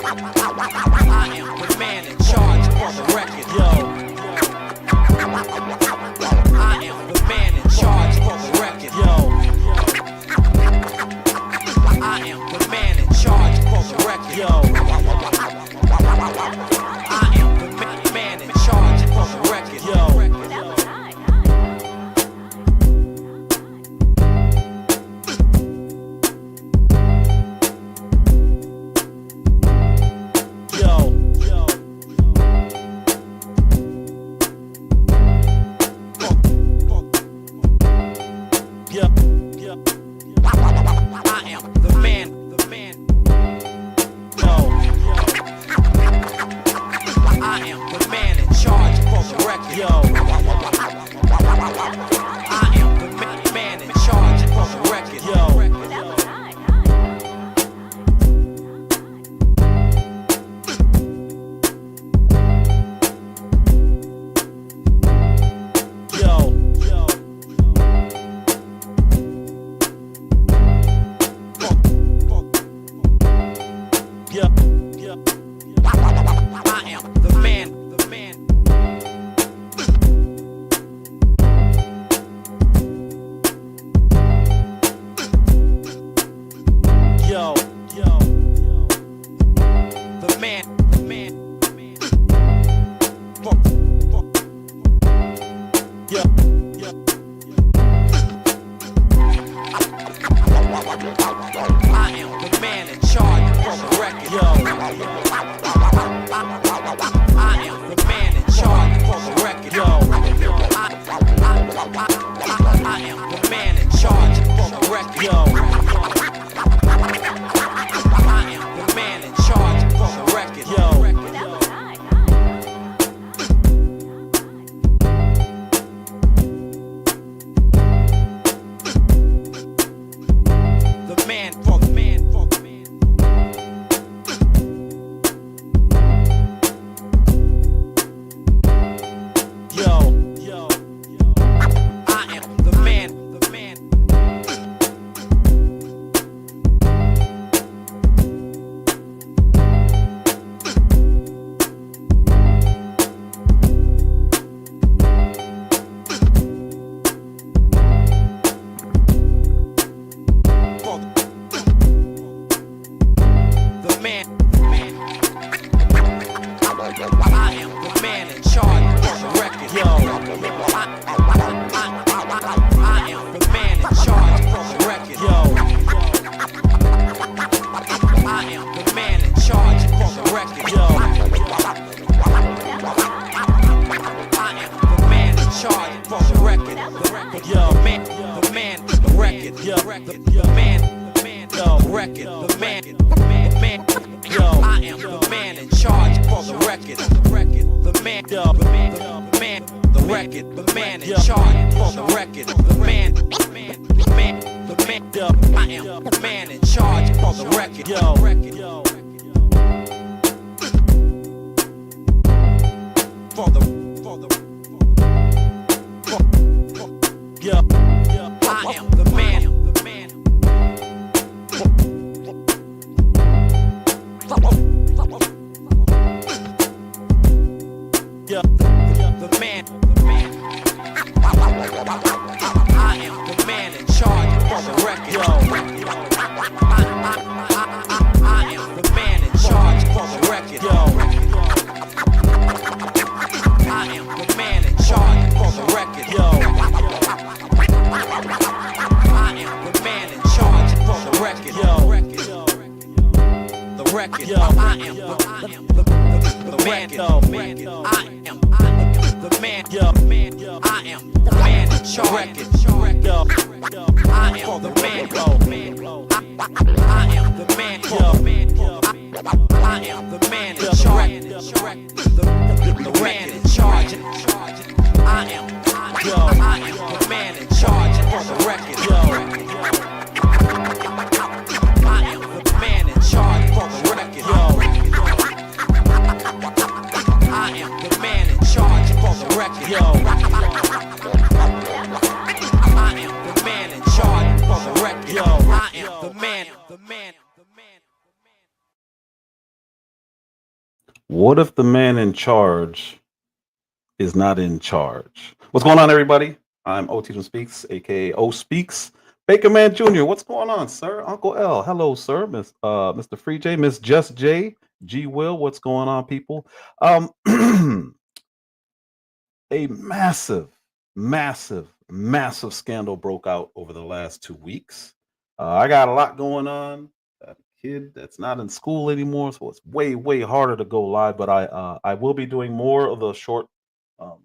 I am the man in charge for the record. Yo. I am the man in charge for the record. Yo. I am the man in charge for the record. Yo. I am the man in charge for the record. Yo. What if the man in charge is not in charge? What's going on, everybody? I'm O.T. Speaks, aka O Speaks. Baker Man Jr., what's going on, sir? Uncle L, hello, sir. Mr. Free J, Miss Just J, G Will, what's going on, people? Um, a massive scandal broke out over the last 2 weeks. I got a lot going on. Got a kid that's not in school anymore, so it's way harder to go live. But I will be doing more of the um,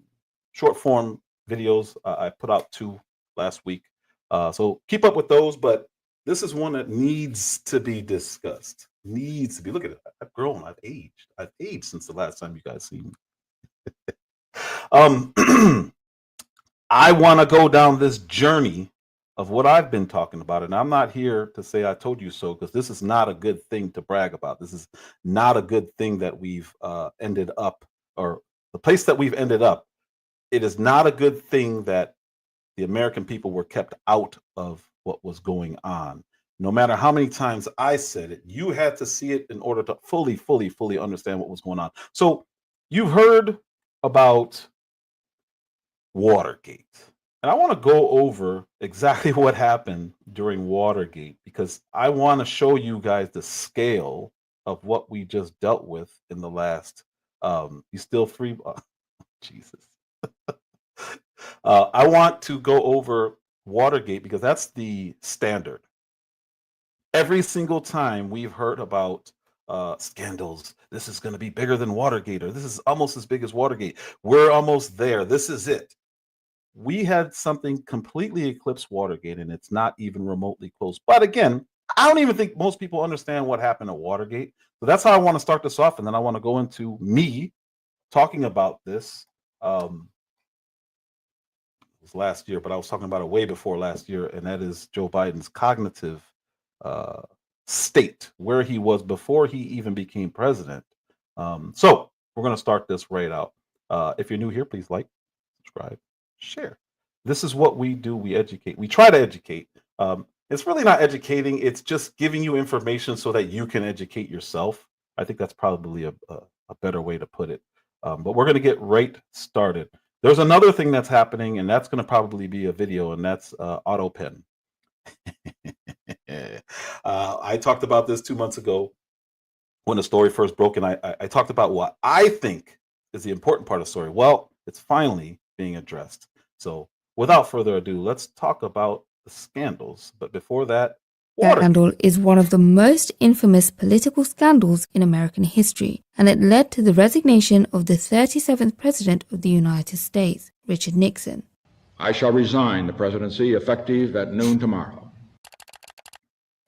short form videos. I put out 2 last week, so keep up with those. But this is one that needs to be discussed. Needs to be. Look at it. I've grown. I've aged. I've aged since the last time you guys seen me. Um, I want to go down this journey of what I've been talking about. And I'm not here to say I told you so, because this is not a good thing to brag about. This is not a good thing that we've ended up, or the place that we've ended up. It is not a good thing that the American people were kept out of what was going on. No matter how many times I said it, you had to see it in order to fully understand what was going on. So you've heard about Watergate. And I want to go over exactly what happened during Watergate, because I want to show you guys the scale of what we just dealt with in the last you still free Jesus. I want to go over Watergate because that's the standard. Every single time we've heard about scandals, this is going to be bigger than Watergate, or this is almost as big as Watergate. We're almost there. This is it. We had something completely eclipse Watergate, and it's not even remotely close. But again, I don't even think most people understand what happened at Watergate. So that's how I want to start this off, and then I want to go into me talking about this. It was last year, but I was talking about it way before last year, and that is Joe Biden's cognitive uh, state, where he was before he even became president. So we're going to start this right out. If you're new here, please like, subscribe, share. This is what we do. We educate. We try to educate. It's really not educating. It's just giving you information so that you can educate yourself. I think that's probably a better way to put it. But we're going to get right started. There's another thing that's happening, and that's going to probably be a video, and that's auto pen. I talked about this 2 months ago when the story first broke, and I talked about what I think is the important part of the story. Well, it's finally being addressed. So without further ado, let's talk about the scandals. But before that, Scandal is one of the most infamous political scandals in American history, and it led to the resignation of the 37th President of the United States, Richard Nixon. I shall resign the presidency effective at noon tomorrow.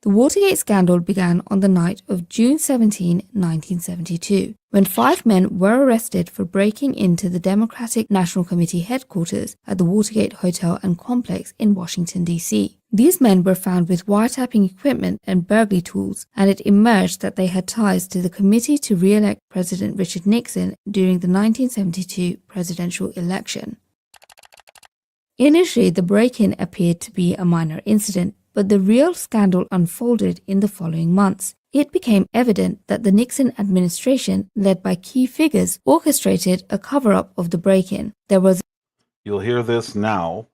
The Watergate scandal began on the night of June 17, 1972, when 5 men were arrested for breaking into the Democratic National Committee headquarters at the Watergate Hotel and Complex in Washington, D.C. These men were found with wiretapping equipment and burglary tools, and it emerged that they had ties to the committee to re-elect President Richard Nixon during the 1972 presidential election. Initially, the break-in appeared to be a minor incident, but the real scandal unfolded in the following months. It became evident that the Nixon administration, led by key figures, orchestrated a cover-up of the break-in. You'll hear this now,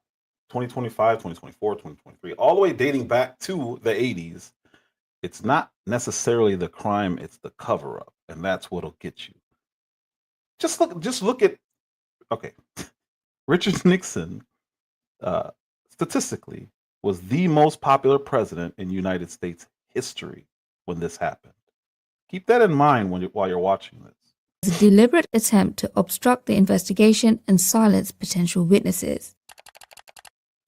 2025, 2024, 2023, all the way dating back to the 80s. It's not necessarily the crime, it's the cover-up, and that's what'll get you. Just look at, okay, Richard Nixon, statistically, was the most popular president in United States history when this happened. Keep that in mind while you're watching this. A deliberate attempt to obstruct the investigation and silence potential witnesses.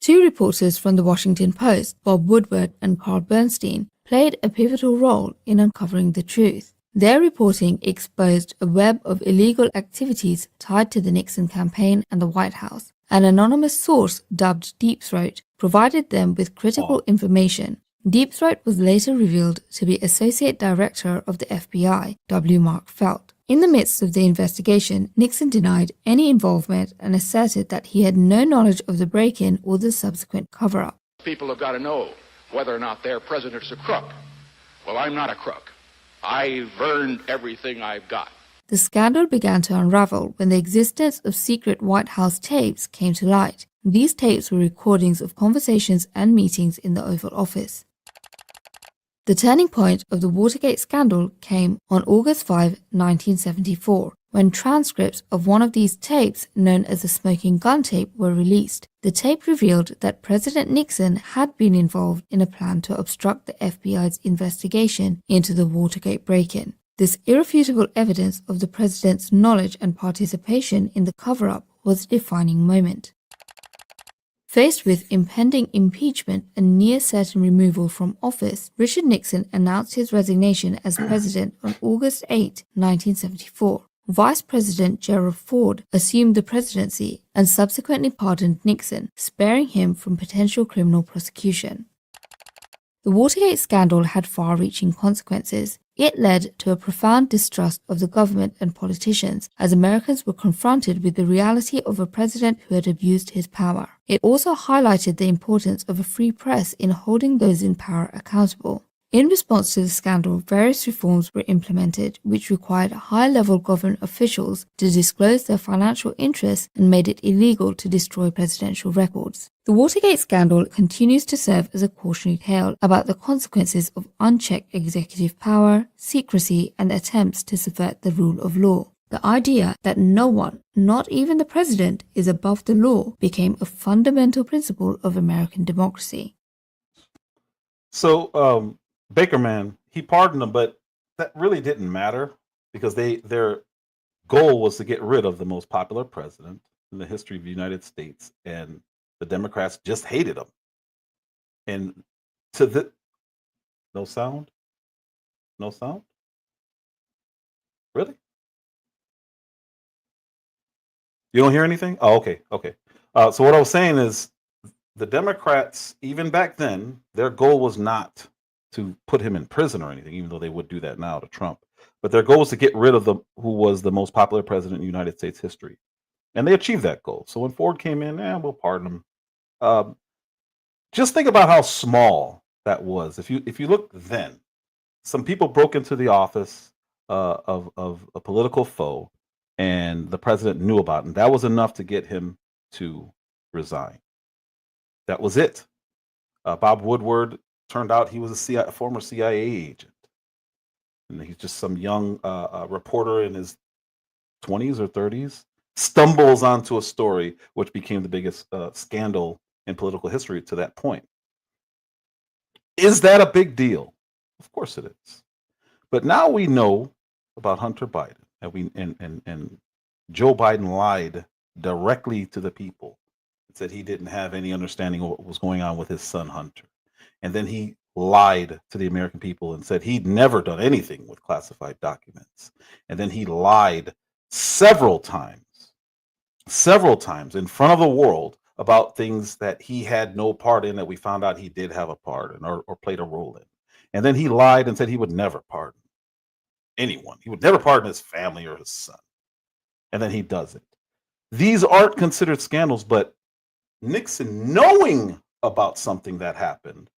2 reporters from the Washington Post, Bob Woodward and Carl Bernstein, played a pivotal role in uncovering the truth. Their reporting exposed a web of illegal activities tied to the Nixon campaign and the White House. An anonymous source, dubbed Deep Throat, provided them with critical information. Deep Throat was later revealed to be Associate Director of the FBI, W. Mark Felt. In the midst of the investigation, Nixon denied any involvement and asserted that he had no knowledge of the break-in or the subsequent cover-up. People have got to know whether or not their president's a crook. Well, I'm not a crook. I've earned everything I've got. The scandal began to unravel when the existence of secret White House tapes came to light. These tapes were recordings of conversations and meetings in the Oval Office. The turning point of the Watergate scandal came on August 5, 1974, when transcripts of one of these tapes, known as the smoking gun tape, were released. The tape revealed that President Nixon had been involved in a plan to obstruct the FBI's investigation into the Watergate break-in. This irrefutable evidence of the president's knowledge and participation in the cover-up was a defining moment. Faced with impending impeachment and near certain removal from office, Richard Nixon announced his resignation as president on August 8, 1974. Vice President Gerald Ford assumed the presidency and subsequently pardoned Nixon, sparing him from potential criminal prosecution. The Watergate scandal had far-reaching consequences. It led to a profound distrust of the government and politicians as Americans were confronted with the reality of a president who had abused his power. It also highlighted the importance of a free press in holding those in power accountable. In response to the scandal, various reforms were implemented, which required high-level government officials to disclose their financial interests and made it illegal to destroy presidential records. The Watergate scandal continues to serve as a cautionary tale about the consequences of unchecked executive power, secrecy, and attempts to subvert the rule of law. The idea that no one, not even the president, is above the law became a fundamental principle of American democracy. So, Baker man, he pardoned them, but that really didn't matter because their goal was to get rid of the most popular president in the history of the United States, and the Democrats just hated him. And to the no sound, no sound, really? You don't hear anything? Oh, okay, okay. So what I was saying is, the Democrats, even back then, their goal was not to put him in prison or anything, even though they would do that now to Trump. But their goal was to get rid of who was the most popular president in United States history. And they achieved that goal. So when Ford came in, we'll pardon him. Just think about how small that was. If you look then, some people broke into the office of a political foe, and the president knew about it. And that was enough to get him to resign. That was it. Bob Woodward turned out he was a former CIA agent, and he's just some young reporter in his 20s or 30s, stumbles onto a story which became the biggest scandal in political history to that point. Is that a big deal? Of course it is. But now we know about Hunter Biden, and Joe Biden lied directly to the people and said he didn't have any understanding of what was going on with his son Hunter. And then he lied to the American people and said he'd never done anything with classified documents. And then he lied several times in front of the world about things that he had no part in that we found out he did have a part in or played a role in. And then he lied and said he would never pardon anyone. He would never pardon his family or his son. And then he does it. These aren't considered scandals, but Nixon knowing about something that happened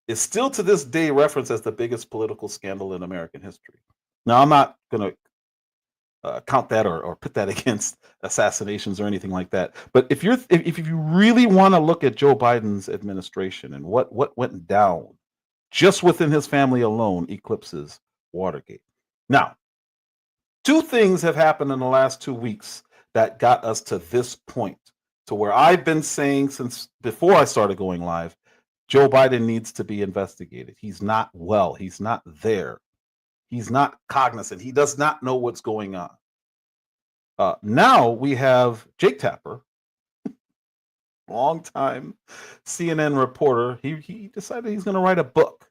is still to this day referenced as the biggest political scandal in American history. Now, I'm not going to count that or put that against assassinations or anything like that. But if you really want to look at Joe Biden's administration and what went down just within his family alone eclipses Watergate. Now, two things have happened in the last 2 weeks that got us to this point, to where I've been saying since before I started going live, Joe Biden needs to be investigated. He's not well. He's not there. He's not cognizant. He does not know what's going on. Now we have Jake Tapper, longtime CNN reporter. He decided he's going to write a book.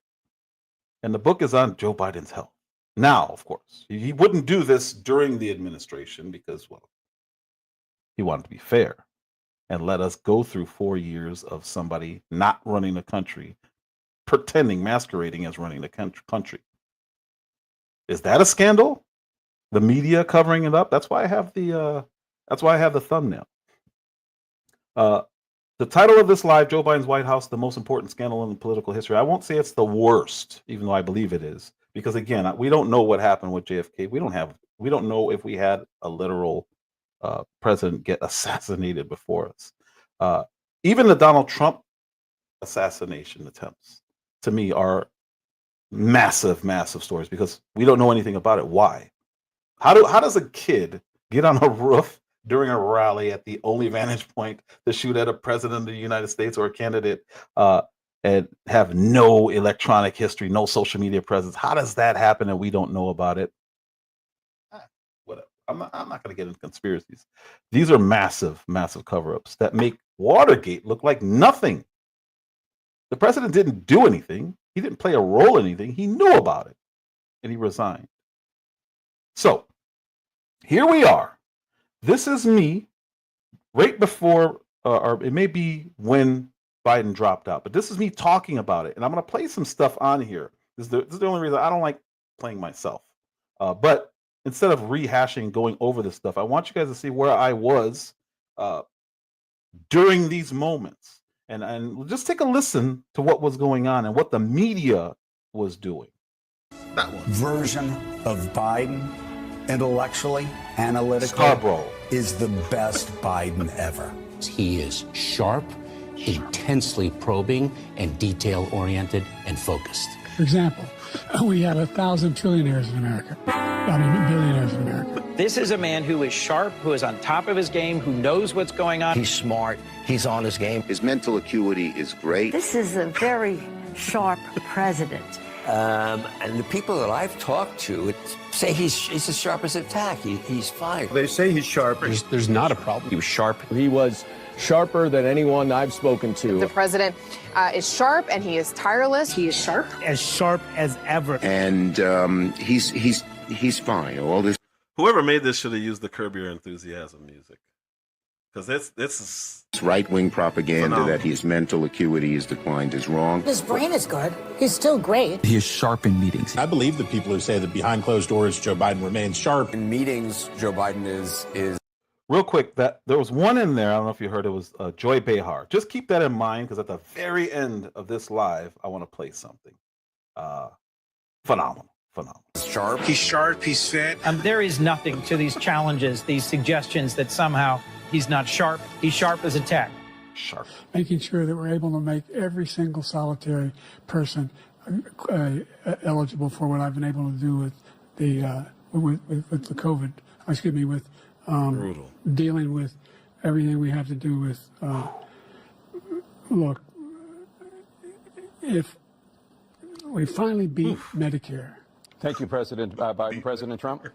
And the book is on Joe Biden's health. Now, of course, he wouldn't do this during the administration because, well, he wanted to be fair and let us go through 4 years of somebody not running the country, masquerading as running the country. Is that a scandal? The media covering it up? That's why I have the thumbnail. The title of this live, Joe Biden's White House, the most important scandal in political history. I won't say it's the worst, even though I believe it is, because again, we don't know what happened with JFK. We don't have We don't know if we had a literal president get assassinated before us. Even the Donald Trump assassination attempts, to me, are massive, massive stories because we don't know anything about it. Why? How does a kid get on a roof during a rally at the only vantage point to shoot at a president of the United States or a candidate and have no electronic history, no social media presence? How does that happen and we don't know about it? Whatever. I'm not going to get into conspiracies. These are massive, massive cover-ups that make Watergate look like nothing. The president didn't do anything. He didn't play a role in anything. He knew about it, and he resigned. So here we are. This is me right before, or it may be when Biden dropped out, but this is me talking about it, and I'm going to play some stuff on here. This is the only reason I don't like playing myself. But instead of rehashing, going over this stuff, I want you guys to see where I was during these moments. And just take a listen to what was going on and what the media was doing. That one. Version of Biden, intellectually, analytically, Scarborough is the best Biden ever. He is sharp, intensely probing, and detail-oriented and focused. For example, we have 1,000 trillionaires in America. Billionaires in America. This is a man who is sharp, who is on top of his game, who knows what's going on. He's smart. He's on his game. His mental acuity is great. This is a very sharp president. And the people that I've talked to say he's as sharp as a tack. He's fine. They say he's sharp. There's not a problem. He was sharp. He was sharper than anyone I've spoken to. The president is sharp and he is tireless. He is sharp. As sharp as ever. And he's fine. All this. Whoever made this should have used the Curb Your Enthusiasm music, because this is right-wing propaganda that his mental acuity is declined is wrong. His brain is good. He's still great. He is sharp in meetings. I believe the people who say that behind closed doors, Joe Biden remains sharp. In meetings, Joe Biden is real quick. That there was one in there. I don't know if you heard. It was Joy Behar. Just keep that in mind, because at the very end of this live, I want to play something. Phenomenal. sharp. He's sharp. He's fit. There is nothing to these challenges, these suggestions that somehow he's not sharp. He's sharp as a tack. Sharp. Making sure that we're able to make every single solitary person eligible for what I've been able to do with the with the COVID. Excuse me, with dealing with everything we have to do with. Look, if we finally beat Medicare. Thank you, President Biden. President Trump?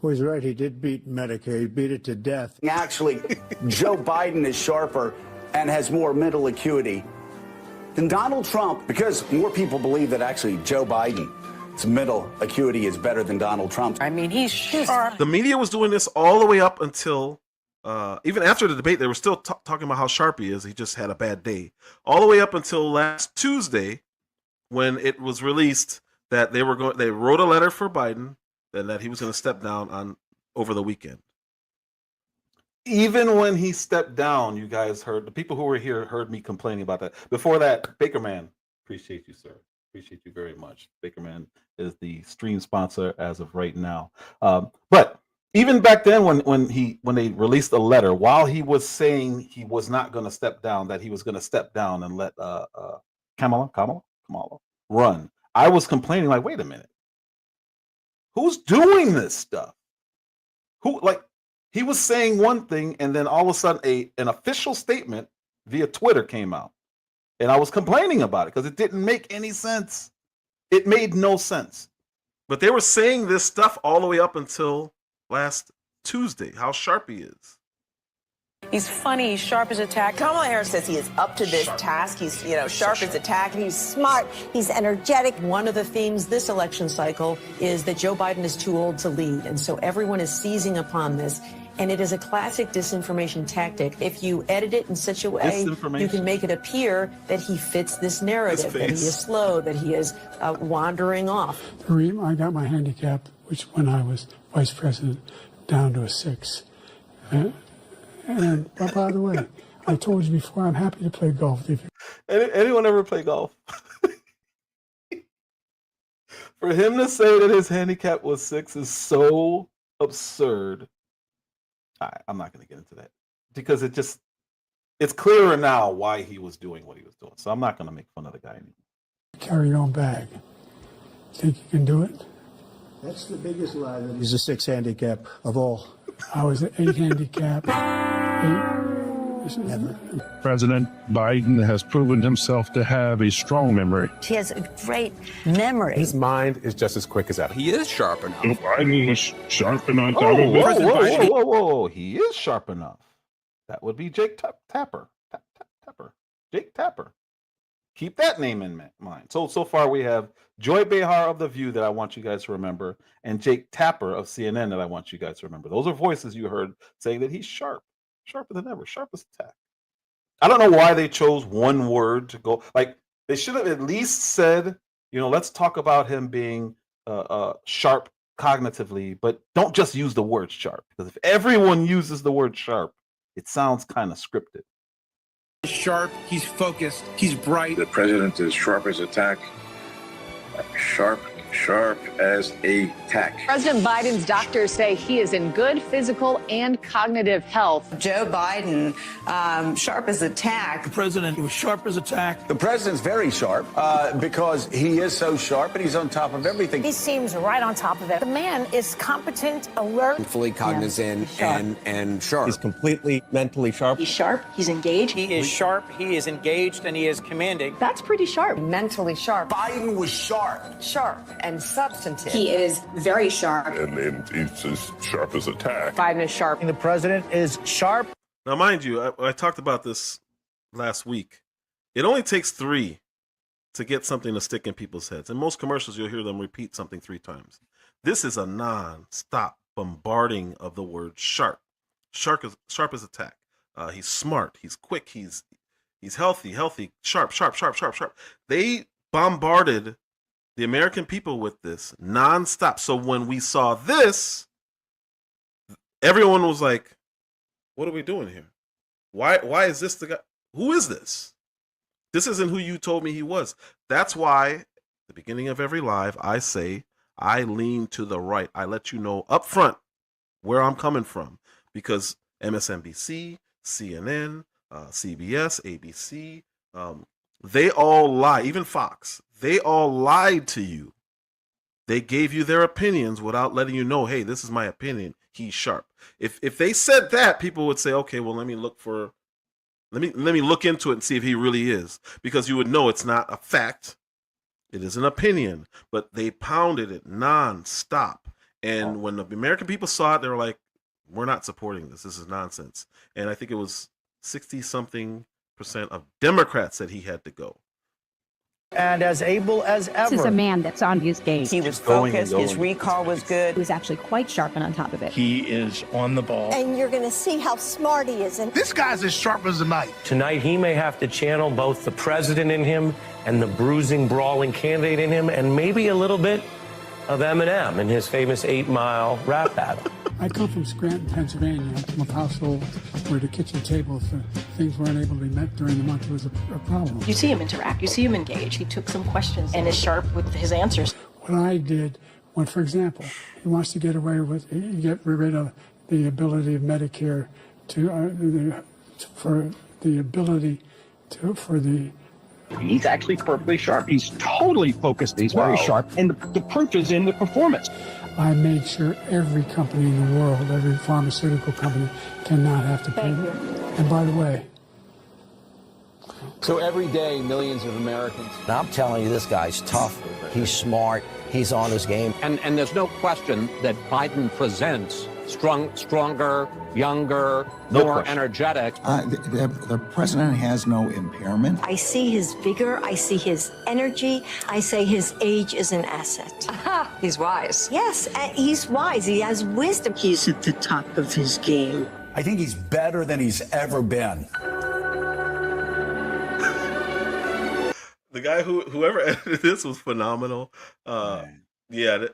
Well, he's right. He did beat Medicare. He beat it to death. Actually, Joe Biden is sharper and has more mental acuity than Donald Trump, because more people believe that actually Joe Biden's mental acuity is better than Donald Trump. I mean, he's sharp. The media was doing this all the way up until, even after the debate, they were still talking about how sharp he is. He just had a bad day. All the way up until last Tuesday, when it was released that they wrote a letter for Biden and that he was going to step down over the weekend. Even when he stepped down, you guys heard, the people who were here heard me complaining about that. Before that, Bakerman, appreciate you, sir. Appreciate you very much. Bakerman is the stream sponsor as of right now. But even back then, when they released a letter, while he was saying he was not going to step down, that he was going to step down and let Kamala run, I was complaining, like, wait a minute, who's doing this stuff? He was saying one thing, and then all of a sudden an official statement via Twitter came out, and I was complaining about it because it didn't make any sense. It made no sense. But they were saying this stuff all the way up until last Tuesday, how sharp he is. He's funny. He's sharp as a tack. Kamala Harris says he is up to this task. He's, sharp as a tack. He's smart. He's energetic. One of the themes this election cycle is that Joe Biden is too old to lead. And so everyone is seizing upon this. And it is a classic disinformation tactic. If you edit it in such a way, you can make it appear that he fits this narrative, that he is slow, that he is wandering off. I got my handicap, which when I was vice president, down to a 6. And by the way, I told you before, I'm happy to play golf. Anyone ever play golf? For him to say that his handicap was 6 is so absurd. I'm not going to get into that because it's clearer now why he was doing what he was doing. So I'm not going to make fun of the guy anymore. Carry your own bag. Think you can do it? That's the biggest lie that he's a 6 handicap of all. I was an 8 handicap. 8. Never. President Biden has proven himself to have a strong memory. He has a great memory. His mind is just as quick as ever. He is sharp enough. Joe Biden was sharp enough. Whoa. He is sharp enough. That would be Jake Tapper. Tapper. Jake Tapper. Keep that name in mind. So far we have Joy Behar of The View that I want you guys to remember, and Jake Tapper of CNN that I want you guys to remember. Those are voices you heard saying that he's sharp. Sharper than ever. Sharp as a tack. I don't know why they chose one word to go. Like, they should have at least said, let's talk about him being sharp cognitively, but don't just use the word sharp. Because if everyone uses the word sharp, it sounds kind of scripted. Sharp, he's focused, he's bright. The president is sharp as a tack. Sharp as a tack. President Biden's doctors say he is in good physical and cognitive health. Joe Biden, sharp as a tack. The president, he was sharp as a tack. The president's very sharp because he is so sharp and he's on top of everything. He seems right on top of it. The man is competent, alert. Fully cognizant and sharp. He's completely mentally sharp. He's sharp. He's engaged. He is sharp, he is engaged, and he is commanding. That's pretty sharp. Mentally sharp. Biden was sharp. Sharp and substantive. He is very sharp. And he's as sharp as a tack. Biden is sharp. The president is sharp. Now, mind you, I talked about this last week. It only takes 3 to get something to stick in people's heads. In most commercials, you'll hear them repeat something 3 times. This is a non-stop bombarding of the word sharp. Sharp as a tack. He's smart. He's quick. He's healthy. Sharp. They bombarded the American people with this nonstop. So when we saw this, everyone was like, what are we doing here? Why is this the guy? Who is this? This isn't who you told me he was. That's why at the beginning of every live, I say, I lean to the right. I let you know up front where I'm coming from, because MSNBC, CNN, CBS, ABC, they all lie. Even Fox, they all lied to you. They gave you their opinions without letting you know, hey, this is my opinion. He's sharp. If they said that, people would say, okay, well, let me look into it and see if he really is, because you would know it's not a fact. It is an opinion, but they pounded it nonstop. And when the American people saw it, they were like, we're not supporting this. This is nonsense. And I think it was 60-something% of Democrats said he had to go. And as able as ever. This is a man that's on his game. He was focused. His recall was good. He was actually quite sharp and on top of it. He is on the ball. And you're going to see how smart he is. And This guy's as sharp as a knife. Tonight, he may have to channel both the president in him and the bruising, brawling candidate in him, and maybe a little bit of Eminem in his famous 8-mile rap battle. I come from Scranton, Pennsylvania. I'm from a household where the kitchen table, if things weren't able to be met during the month, was a problem. You see him interact. You see him engage. He took some questions and is sharp with his answers. What I did, when, for example, he wants to get rid of the ability of Medicare He's actually perfectly sharp. He's totally focused. He's very sharp. And the proof is in the performance. I made sure every company in the world, every pharmaceutical company, cannot have to pay. And by the way, So every day, millions of Americans. I'm telling you, this guy's tough. He's smart. He's on his game. And there's no question that Biden presents stronger, younger, more energetic. The president has no impairment. I see his vigor. I see his energy. I say his age is an asset. He's wise. Yes, he's wise. He has wisdom. He's at the top of his game. I think he's better than he's ever been. The guy whoever edited this was phenomenal. Yeah,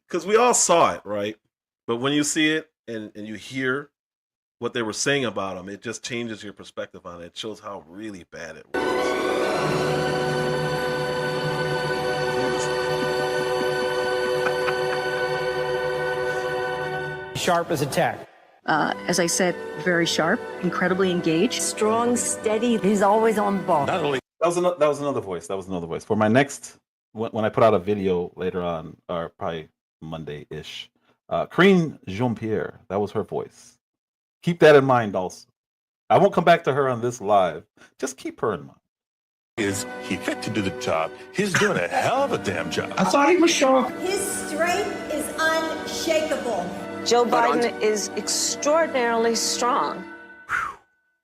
because we all saw it, right? But when you see it and you hear what they were saying about him, it just changes your perspective on it. It shows how really bad it was. sharp as a tack. As I said, very sharp, incredibly engaged. Strong, steady. He's always on the ball. That was another voice. That was another voice. For my next, when I put out a video later on, or probably Monday-ish, Karine Jean-Pierre, that was her voice. Keep that in mind also. I won't come back to her on this live. Just keep her in mind. Is he fit to do the job? He's doing a hell of a damn job. I thought he was sharp. His strength is unshakable. Joe Biden is extraordinarily strong.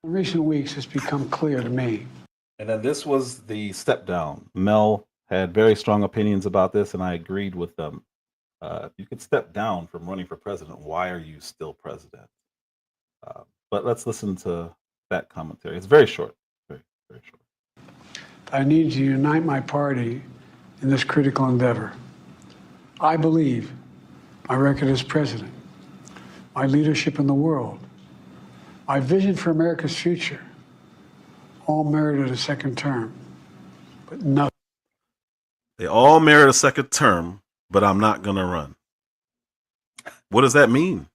In recent weeks, it's become clear to me. And then this was the step down. Mel had very strong opinions about this, and I agreed with them. If you could step down from running for president, why are you still president? But let's listen to that commentary. It's very short, very, very short. I need to unite my party in this critical endeavor. I believe my record as president, my leadership in the world, my vision for America's future, all merited a second term, but nothing. They all merit a second term, but I'm not going to run. What does that mean?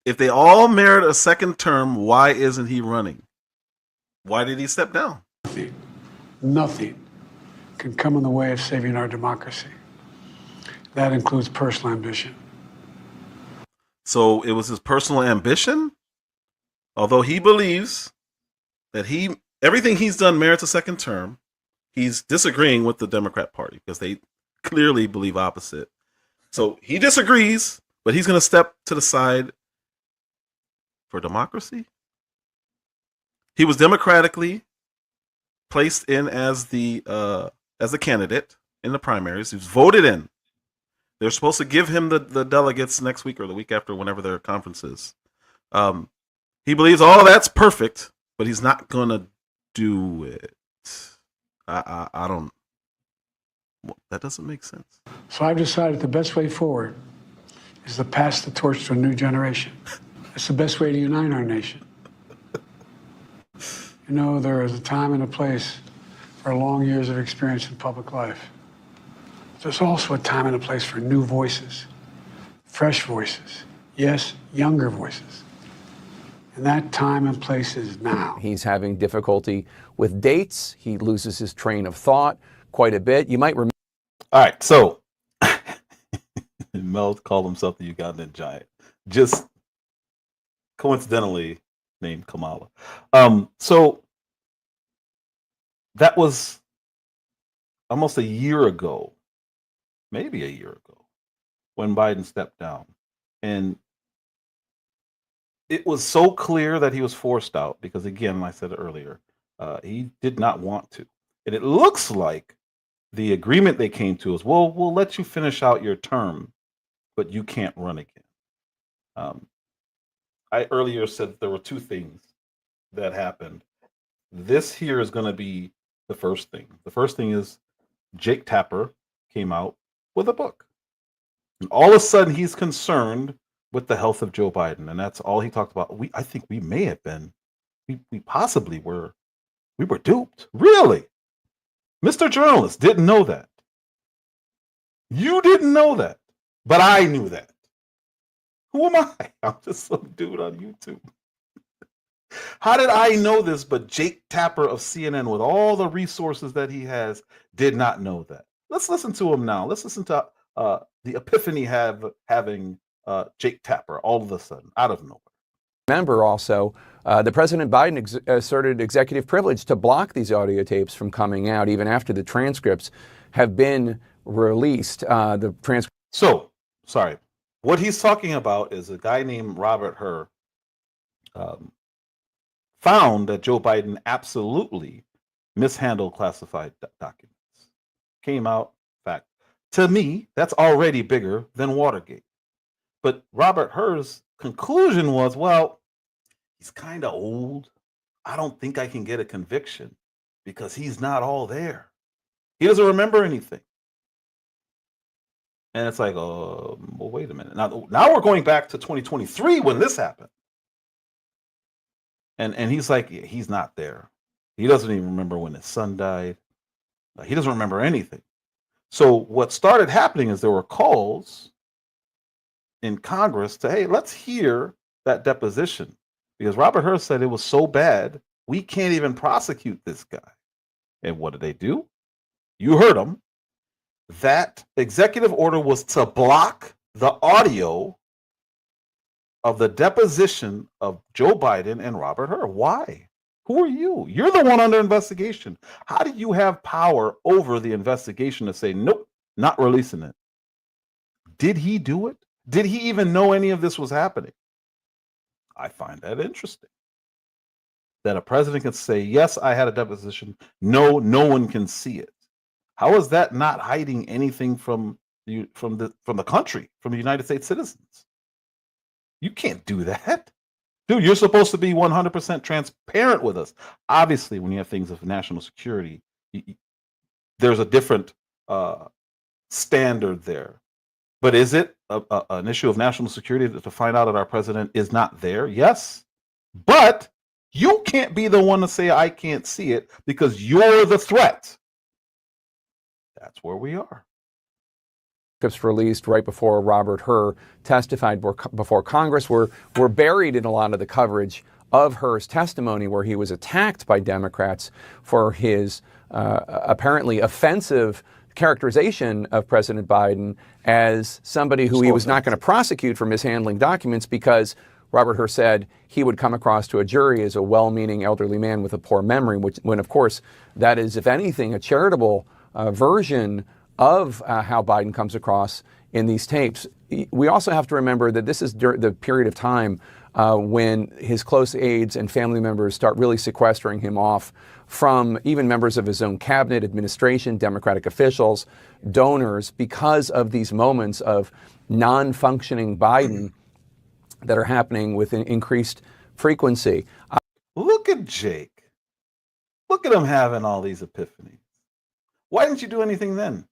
If they all merit a second term, why isn't he running? Why did he step down? Nothing can come in the way of saving our democracy. That includes personal ambition. So it was his personal ambition? Although he believes that everything he's done merits a second term, he's disagreeing with the Democrat Party because they clearly believe opposite. So he disagrees, but he's going to step to the side for democracy. He was democratically placed in as the candidate in the primaries. He was voted in. They're supposed to give him the delegates next week or the week after, whenever their conference is. He believes all that's perfect, but he's not going to do it. I don't. That doesn't make sense. So I've decided the best way forward is to pass the torch to a new generation. It's the best way to unite our nation. You know, there is a time and a place for long years of experience in public life. There's also a time and a place for new voices, fresh voices, yes, younger voices. And that time and place is now. He's having difficulty with dates. He loses his train of thought quite a bit. You might remember. All right, so Mel called himself the Ugandan giant, just coincidentally named Kamala. So that was almost a year ago, maybe a year ago, when Biden stepped down. And it was so clear that he was forced out because, again, I said earlier, he did not want to. And it looks like the agreement they came to is, well, we'll let you finish out your term, but you can't run again. I earlier said that there were two things that happened. This here is going to be the first thing. The first thing is Jake Tapper came out with a book. And all of a sudden, he's concerned with the health of Joe Biden. And that's all he talked about. I think we may have been, we possibly were, we were duped. Really? Mr. Journalist didn't know that. You didn't know that. But I knew that. Who am I? I'm just some dude on YouTube. How did I know this? But Jake Tapper of CNN, with all the resources that he has, did not know that. Let's listen to him now. Let's listen to the epiphany having Jake Tapper all of a sudden, out of nowhere. Remember also, the President Biden asserted executive privilege to block these audio tapes from coming out, even after the transcripts have been released. So, sorry. What he's talking about is a guy named Robert Hur found that Joe Biden absolutely mishandled classified documents. Came out, fact. To me, that's already bigger than Watergate. But Robert Hur's conclusion was, well, he's kind of old. I don't think I can get a conviction because he's not all there. He doesn't remember anything. And it's like, well, wait a minute. Now we're going back to 2023 when this happened. And he's like, yeah, he's not there. He doesn't even remember when his son died. He doesn't remember anything. So what started happening is there were calls in Congress to, hey, let's hear that deposition. Because Robert Hur said it was so bad, we can't even prosecute this guy. And what did they do? You heard them. That executive order was to block the audio of the deposition of Joe Biden and Robert Hur. Why? Who are you? You're the one under investigation. How do you have power over the investigation to say, nope, not releasing it? Did he do it? Did he even know any of this was happening? I find that interesting. That a president can say, yes, I had a deposition. No, no one can see it. How is that not hiding anything from the country, from the United States citizens? You can't do that. Dude, you're supposed to be 100% transparent with us. Obviously, when you have things of national security, there's a different standard there. But is it an issue of national security to find out that our president is not there? Yes. But you can't be the one to say, I can't see it, because you're the threat. That's where we are. Released right before Robert Hur testified before Congress were buried in a lot of the coverage of Hur's testimony, where he was attacked by Democrats for his apparently offensive characterization of President Biden as somebody who he was not going to prosecute for mishandling documents, because Robert Hur said he would come across to a jury as a well-meaning elderly man with a poor memory, when of course that is, if anything, a charitable version of how Biden comes across in these tapes. We also have to remember that this is the period of time when his close aides and family members start really sequestering him off from even members of his own cabinet, administration, Democratic officials, donors, because of these moments of non-functioning Biden that are happening with an increased frequency. Look at Jake. Look at him having all these epiphanies. Why didn't you do anything then?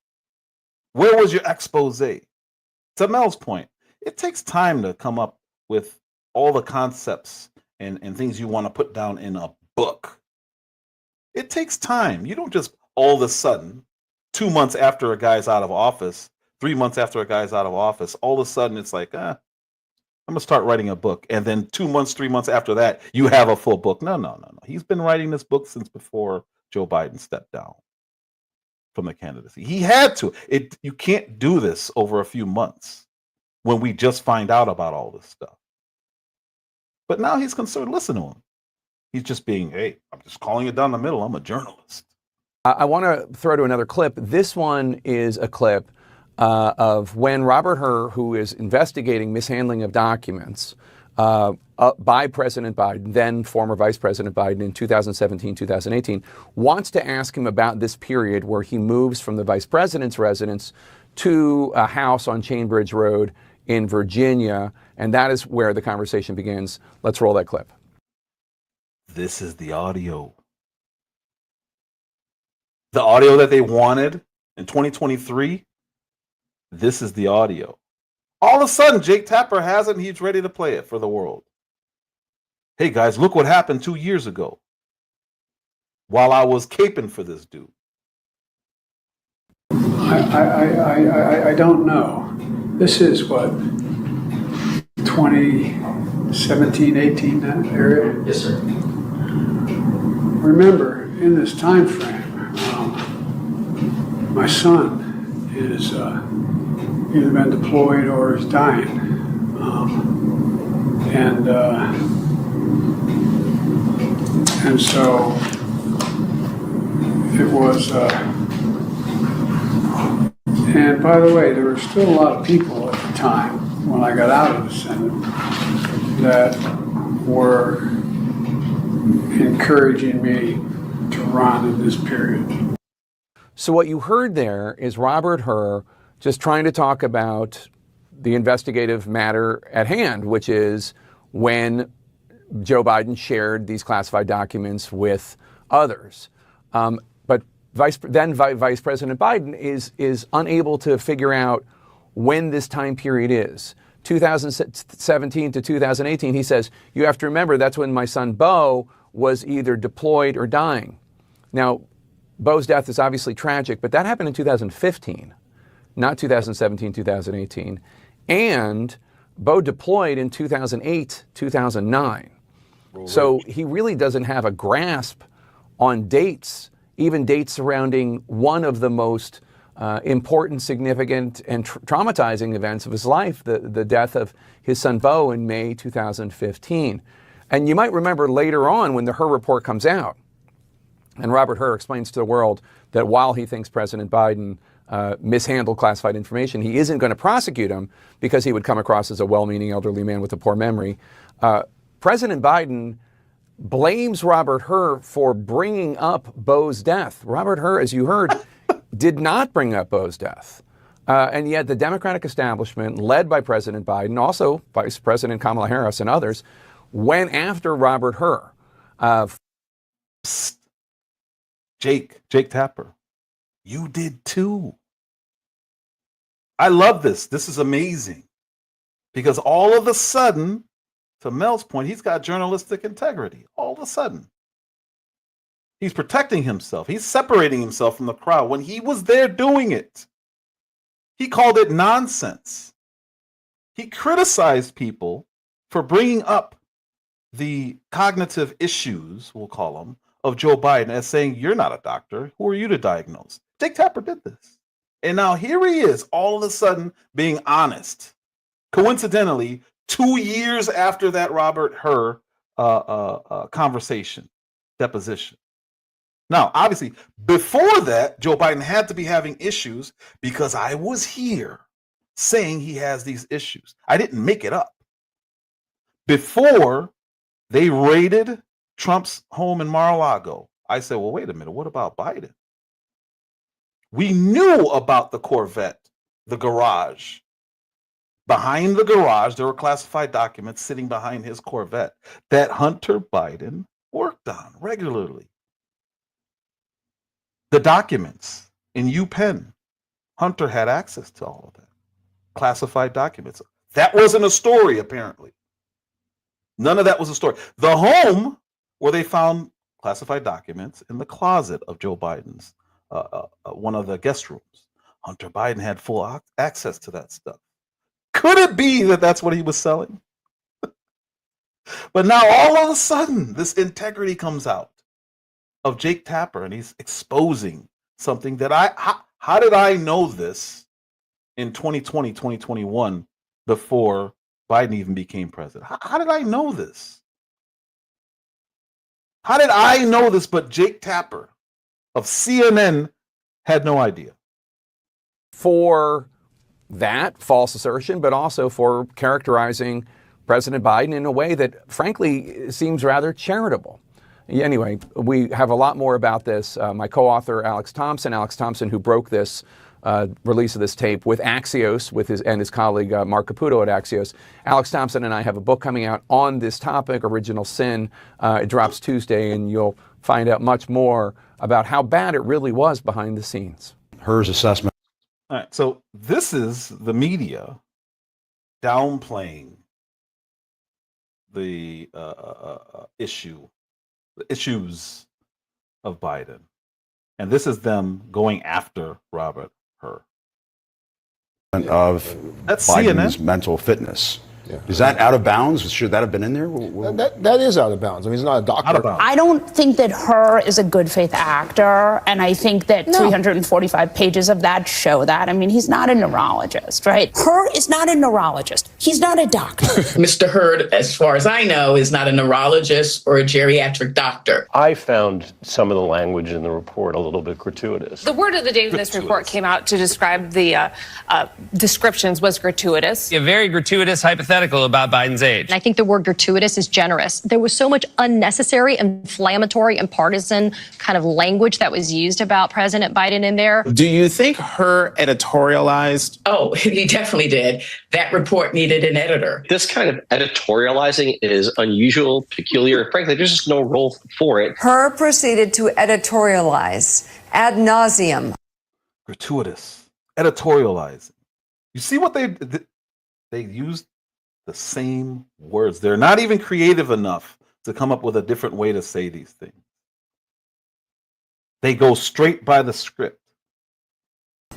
Where was your expose? To Mel's point, it takes time to come up with all the concepts and things you want to put down in a book. It takes time. You don't just all of a sudden, 2 months after a guy's out of office, 3 months after a guy's out of office, all of a sudden it's like, I'm going to start writing a book. And then 2 months, 3 months after that, you have a full book. No. He's been writing this book since before Joe Biden stepped down from the candidacy. He had to. You can't do this over a few months when we just find out about all this stuff. But now he's concerned. Listen to him. He's just being, hey, I'm just calling it down the middle. I'm a journalist. I want to throw to another clip. This one is a clip of when Robert Hur, who is investigating mishandling of documents by President Biden, then former Vice President Biden in 2017, 2018, wants to ask him about this period where he moves from the Vice President's residence to a house on Chainbridge Road in Virginia. And that is where the conversation begins. Let's roll that clip. This is the audio. The audio that they wanted in 2023. This is the audio. All of a sudden, Jake Tapper has it and he's ready to play it for the world. Hey guys, look what happened 2 years ago while I was caping for this dude. I don't know. This is what, 2017, 18, that area? Yes, sir. Remember, in this time frame, my son is either been deployed or is dying. And so it was, and by the way, there were still a lot of people at the time when I got out of the Senate that were encouraging me to run in this period. So what you heard there is Robert Hur just trying to talk about the investigative matter at hand, which is when Joe Biden shared these classified documents with others. But Vice President Biden is unable to figure out when this time period is. 2017 to 2018, he says, you have to remember that's when my son Beau was either deployed or dying. Now, Beau's death is obviously tragic, but that happened in 2015, not 2017, 2018. And Bo deployed in 2008, 2009. So he really doesn't have a grasp on dates, even dates surrounding one of the most important, significant, and traumatizing events of his life, the death of his son Bo in May 2015. And you might remember later on when the Hur report comes out, and Robert Hur explains to the world that while he thinks President Biden mishandled classified information, he isn't going to prosecute him because he would come across as a well-meaning elderly man with a poor memory. President Biden blames Robert Hur for bringing up Bo's death. Robert Hur, as you heard, did not bring up Bo's death. And yet the Democratic establishment, led by President Biden, also Vice President Kamala Harris and others, went after Robert Hur. Jake Tapper, you did too. I love this. This is amazing. Because all of a sudden, to Mel's point, he's got journalistic integrity. All of a sudden. He's protecting himself. He's separating himself from the crowd. When he was there doing it, he called it nonsense. He criticized people for bringing up the cognitive issues, we'll call them, of Joe Biden as saying, you're not a doctor. Who are you to diagnose? Jake Tapper did this. And now here he is, all of a sudden being honest. Coincidentally, 2 years after that Robert Hur conversation, deposition. Now, obviously, before that, Joe Biden had to be having issues because I was here saying he has these issues. I didn't make it up. Before they raided Trump's home in Mar-a-Lago, I said, well, wait a minute, what about Biden? We knew about the Corvette, the garage. Behind the garage, there were classified documents sitting behind his Corvette that Hunter Biden worked on regularly. The documents in UPenn, Hunter had access to all of that. Classified documents. That wasn't a story, apparently. None of that was a story. The home where they found classified documents in the closet of Joe Biden's, one of the guest rooms. Hunter Biden had full access to that stuff. Could it be that that's what he was selling? But now all of a sudden, this integrity comes out of Jake Tapper, and he's exposing something that how did I know this in 2020, 2021 before Biden even became president? How did I know this? How did I know this, but Jake Tapper of CNN had no idea? For that false assertion, but also for characterizing President Biden in a way that, frankly, seems rather charitable. Anyway, we have a lot more about this. My co-author, Alex Thompson, who broke this release of this tape with Axios, with his colleague Mark Caputo at Axios. Alex Thompson and I have a book coming out on this topic, Original Sin. It drops Tuesday, and you'll find out much more about how bad it really was behind the scenes. Hur's assessment. All right, so this is the media downplaying the issues of Biden, and this is them going after Robert Hur. Of That's Biden's CNN? mental fitness. Is that out of bounds? Should that have been in there? That is out of bounds. I mean, he's not a doctor. I don't think that Hur is a good faith actor, and I think that 345 pages of that show that. I mean, he's not a neurologist, right? Hur is not a neurologist. He's not a doctor. Mr. Hurd, as far as I know, is not a neurologist or a geriatric doctor. I found some of the language in the report a little bit gratuitous. The word of the day when this report came out to describe the descriptions was gratuitous. A very gratuitous hypothetical about Biden's age. And I think the word gratuitous is generous. There was so much unnecessary, inflammatory, and partisan kind of language that was used about President Biden in there. Do you think Hur editorialized? Oh, he definitely did. That report needed an editor. This kind of editorializing is unusual, peculiar. Frankly, there's just no role for it. Hur proceeded to editorialize ad nauseum. Gratuitous, editorializing. You see what they used the same words. They're not even creative enough to come up with a different way to say these things. They go straight by the script.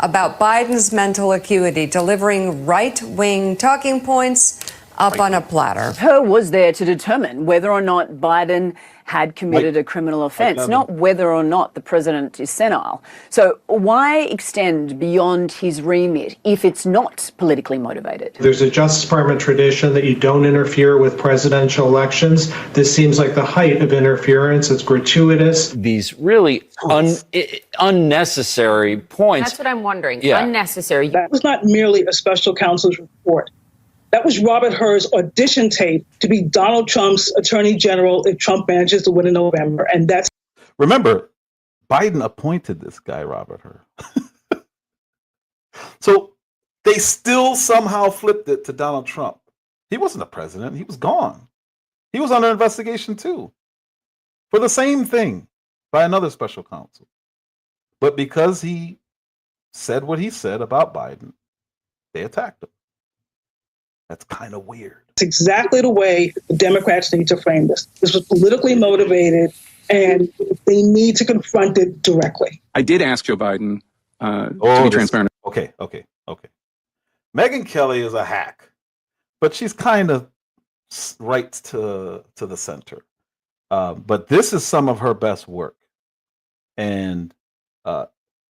About Biden's mental acuity, delivering right-wing talking points up on a platter. Her was there to determine whether or not Biden had committed a criminal offence, not whether or not the president is senile. So why extend beyond his remit if it's not politically motivated? There's a Justice Department tradition that you don't interfere with presidential elections. This seems like the height of interference. It's gratuitous. These really unnecessary points. That's what I'm wondering. Yeah. Unnecessary. That was not merely a special counsel's report. That was Robert Hur's audition tape to be Donald Trump's attorney general if Trump manages to win in November. And that's. Remember, Biden appointed this guy, Robert Hur. So they still somehow flipped it to Donald Trump. He wasn't a president. He was gone. He was under investigation too for the same thing by another special counsel. But because he said what he said about Biden, they attacked him. That's kind of weird. It's exactly the way the Democrats need to frame this. This was politically motivated, and they need to confront it directly. I did ask Joe Biden to be transparent. Okay. Megyn Kelly is a hack, but she's kind of right to the center. But this is some of her best work. And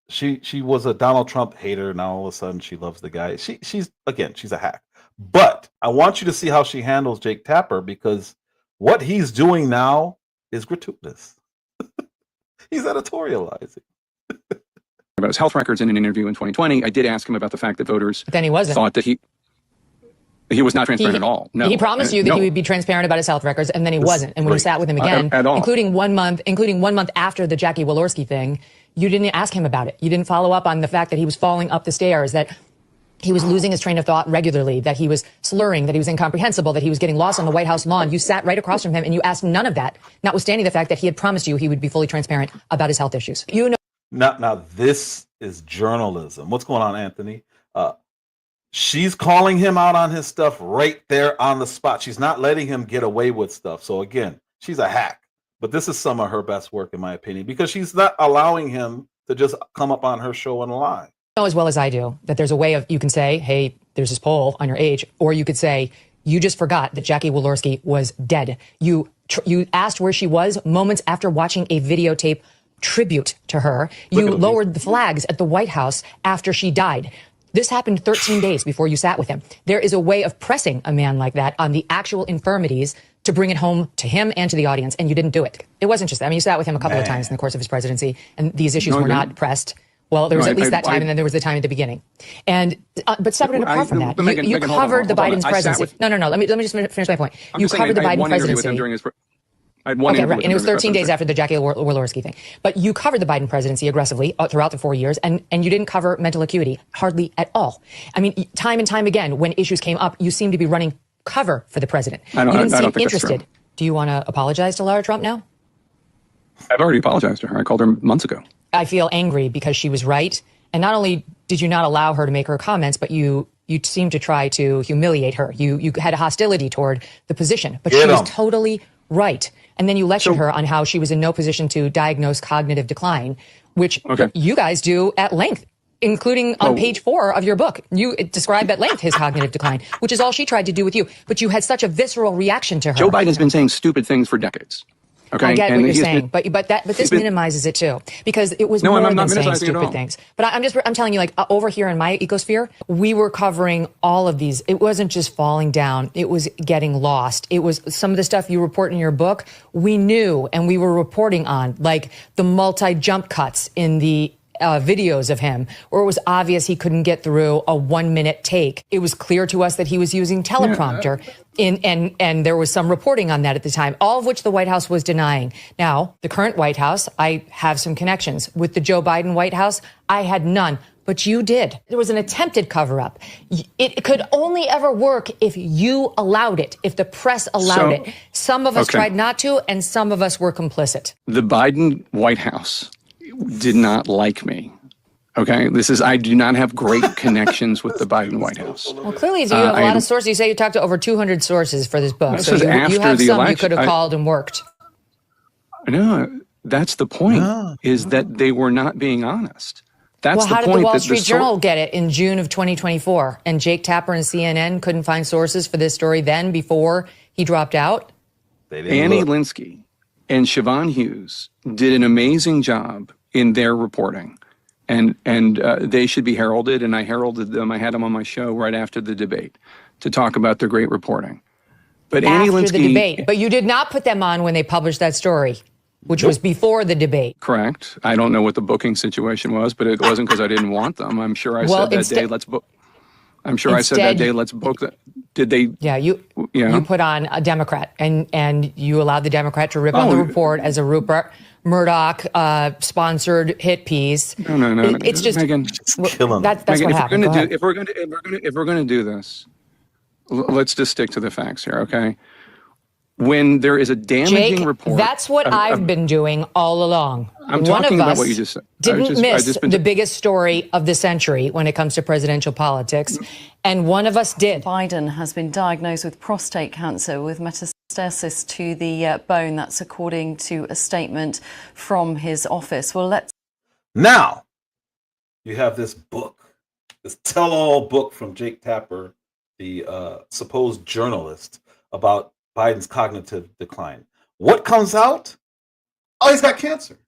she was a Donald Trump hater. Now all of a sudden she loves the guy. She's a hack. But I want you to see how she handles Jake Tapper, because what he's doing now is gratuitous. He's editorializing. About his health records in an interview in 2020. I did ask him about the fact that voters then he wasn't. thought that he was not transparent at all. No, he promised you that he would be transparent about his health records, and then he wasn't. And when you sat with him again, including 1 month after the Jackie Walorski thing, you didn't ask him about it. You didn't follow up on the fact that he was falling up the stairs, that he was losing his train of thought regularly, that he was slurring, that he was incomprehensible, that he was getting lost on the White House lawn. You sat right across from him and you asked none of that, notwithstanding the fact that he had promised you he would be fully transparent about his health issues. You know. Now this is journalism. What's going on, Anthony? She's calling him out on his stuff right there on the spot. She's not letting him get away with stuff. So again, she's a hack. But this is some of her best work, in my opinion, because she's not allowing him to just come up on her show and lie. Know as well as I do that there's a way of, you can say, hey, there's this poll on your age, or you could say, you just forgot that Jackie Walorski was dead. You asked where she was moments after watching a videotape tribute to her. You lowered the flags at the White House after she died. This happened 13 days before you sat with him. There is a way of pressing a man like that on the actual infirmities to bring it home to him and to the audience, and you didn't do it. It wasn't just that. I mean, you sat with him a couple of times in the course of his presidency, and these issues were not pressed. Well, there was at least that time, and then there was the time at the beginning. And but separate and apart from that, you covered the Biden's presidency. No. Let me just finish my point. You covered the Biden presidency. Okay, right, and it was 13 days after the Jackie Walorski thing. But you covered the Biden presidency aggressively throughout the 4 years, and you didn't cover mental acuity hardly at all. I mean, time and time again, when issues came up, you seemed to be running cover for the president. You didn't seem interested. Do you want to apologize to Lara Trump now? I've already apologized to her. I called her months ago. I feel angry because she was right. And not only did you not allow her to make her comments, but you seemed to try to humiliate her. You had a hostility toward the position, but she was totally right. And then you lectured her on how she was in no position to diagnose cognitive decline, which you guys do at length, including on page 4 of your book. You describe at length his cognitive decline, which is all she tried to do with you. But you had such a visceral reaction to her. Joe Biden's been saying stupid things for decades. Okay, I get what you're saying, but this minimizes it too, because it was more than saying stupid things. But I'm telling you, like over here in my ecosphere, we were covering all of these. It wasn't just falling down; it was getting lost. It was some of the stuff you report in your book. We knew, and we were reporting on, like the multi-jump cuts in the videos of him, where it was obvious he couldn't get through a 1-minute take. It was clear to us that he was using teleprompter. And there was some reporting on that at the time, all of which the White House was denying. Now, the current White House, I have some connections. With the Joe Biden White House, I had none. But you did. There was an attempted cover-up. It could only ever work if you allowed it, if the press allowed it. Some of us tried not to, and some of us were complicit. The Biden White House did not like me. Okay, I do not have great connections with the Biden White House. Well, clearly you have a lot of sources. You say you talked to over 200 sources for this book. So you have some you could have called and worked. No, that's the point, is that they were not being honest. That's well, the how point. did the Wall that Street Journal get it in June of 2024? And Jake Tapper and CNN couldn't find sources for this story then before he dropped out? Annie Linsky and Siobhan Hughes did an amazing job in their reporting. And they should be heralded, and I heralded them. I had them on my show right after the debate to talk about their great reporting. But Annie After Linsky, the debate. But you did not put them on when they published that story, which was before the debate. correct. I don't know what the booking situation was, but it wasn't because I didn't want them. I'm sure I said that day, let's book. I'm sure I said that day, let's book that. Did they? Yeah, you put on a Democrat, and you allowed the Democrat to rip on the report as a Rupert Murdoch sponsored hit piece. No. It's just Megan, killing. That's what happened. If we're going to do this, let's just stick to the facts here, okay? When there is a damaging Jake, report, that's what I've been doing all along. I'm talking about what you just said. Didn't miss the biggest story of the century when it comes to presidential politics, and one of us did. Biden has been diagnosed with prostate cancer with metastasis to the bone. That's according to a statement from his office. Well, let's. Now, you have this book, this tell-all book from Jake Tapper, the supposed journalist, about Biden's cognitive decline. What comes out? Oh, he's got cancer.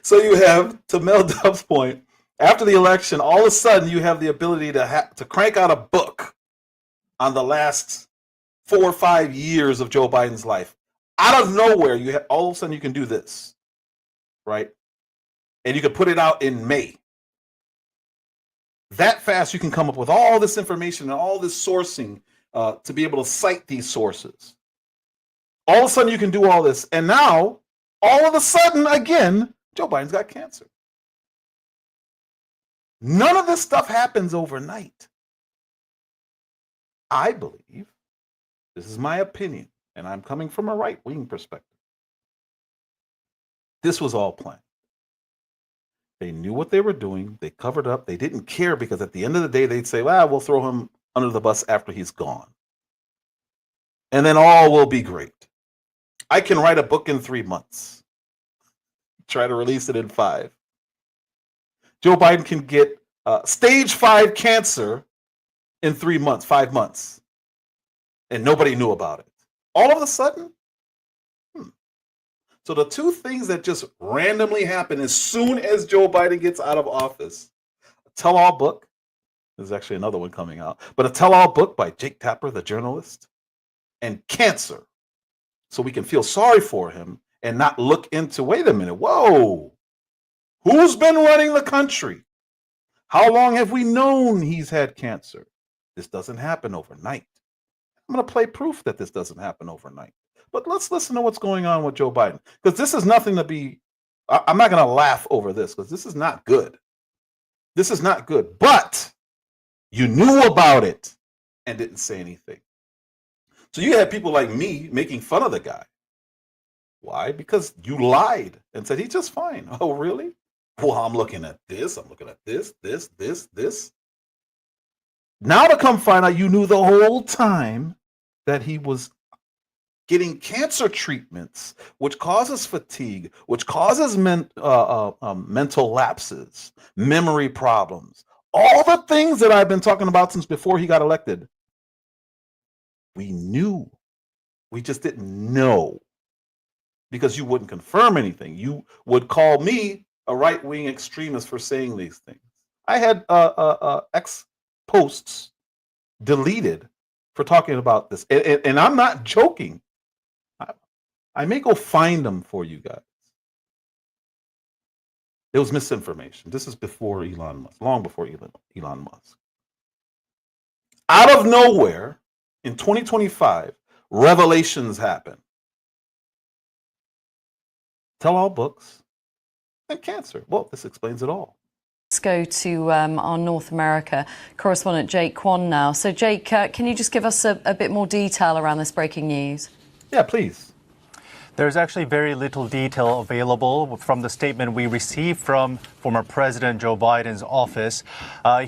So you have, to Mel Duff's point, after the election, all of a sudden you have the ability to crank out a book on the last 4 or 5 years of Joe Biden's life. Out of nowhere, all of a sudden you can do this, right? And you can put it out in May. That fast, you can come up with all this information and all this sourcing to be able to cite these sources. All of a sudden, you can do all this. And now, all of a sudden, again, Joe Biden's got cancer. None of this stuff happens overnight. I believe, this is my opinion, and I'm coming from a right-wing perspective. This was all planned. They knew what they were doing. They covered up. They didn't care because at the end of the day, they'd say, well, we'll throw him under the bus after he's gone. And then all will be great. I can write a book in 3 months. Try to release it in 5. Joe Biden can get stage 5 cancer in 3 months, 5 months. And nobody knew about it. All of a sudden, So the two things that just randomly happen as soon as Joe Biden gets out of office, a tell-all book, there's actually another one coming out, but a tell-all book by Jake Tapper, the journalist, and cancer. So we can feel sorry for him and not look into, wait a minute, whoa, who's been running the country? How long have we known he's had cancer? This doesn't happen overnight. I'm going to play proof that this doesn't happen overnight. But let's listen to what's going on with Joe Biden, because this is nothing to be, I'm not going to laugh over this because this is not good. This is not good, but you knew about it and didn't say anything. So you had people like me making fun of the guy. Why? Because you lied and said he's just fine. Oh, really? Well, I'm looking at this. I'm looking at this. Now to come find out you knew the whole time that he was getting cancer treatments, which causes fatigue, which causes mental lapses, memory problems, all the things that I've been talking about since before he got elected. We knew. We just didn't know because you wouldn't confirm anything. You would call me a right-wing extremist for saying these things. I had X posts deleted for talking about this. And I'm not joking. I may go find them for you guys. It was misinformation. This is before Elon Musk, long before Elon Musk. Out of nowhere, in 2025, revelations happen. Tell-all books and cancer. Well, this explains it all. Let's go to our North America correspondent, Jake Kwan, now. So, Jake, can you just give us a bit more detail around this breaking news? Yeah, please. There's actually very little detail available from the statement we received from former President Joe Biden's office.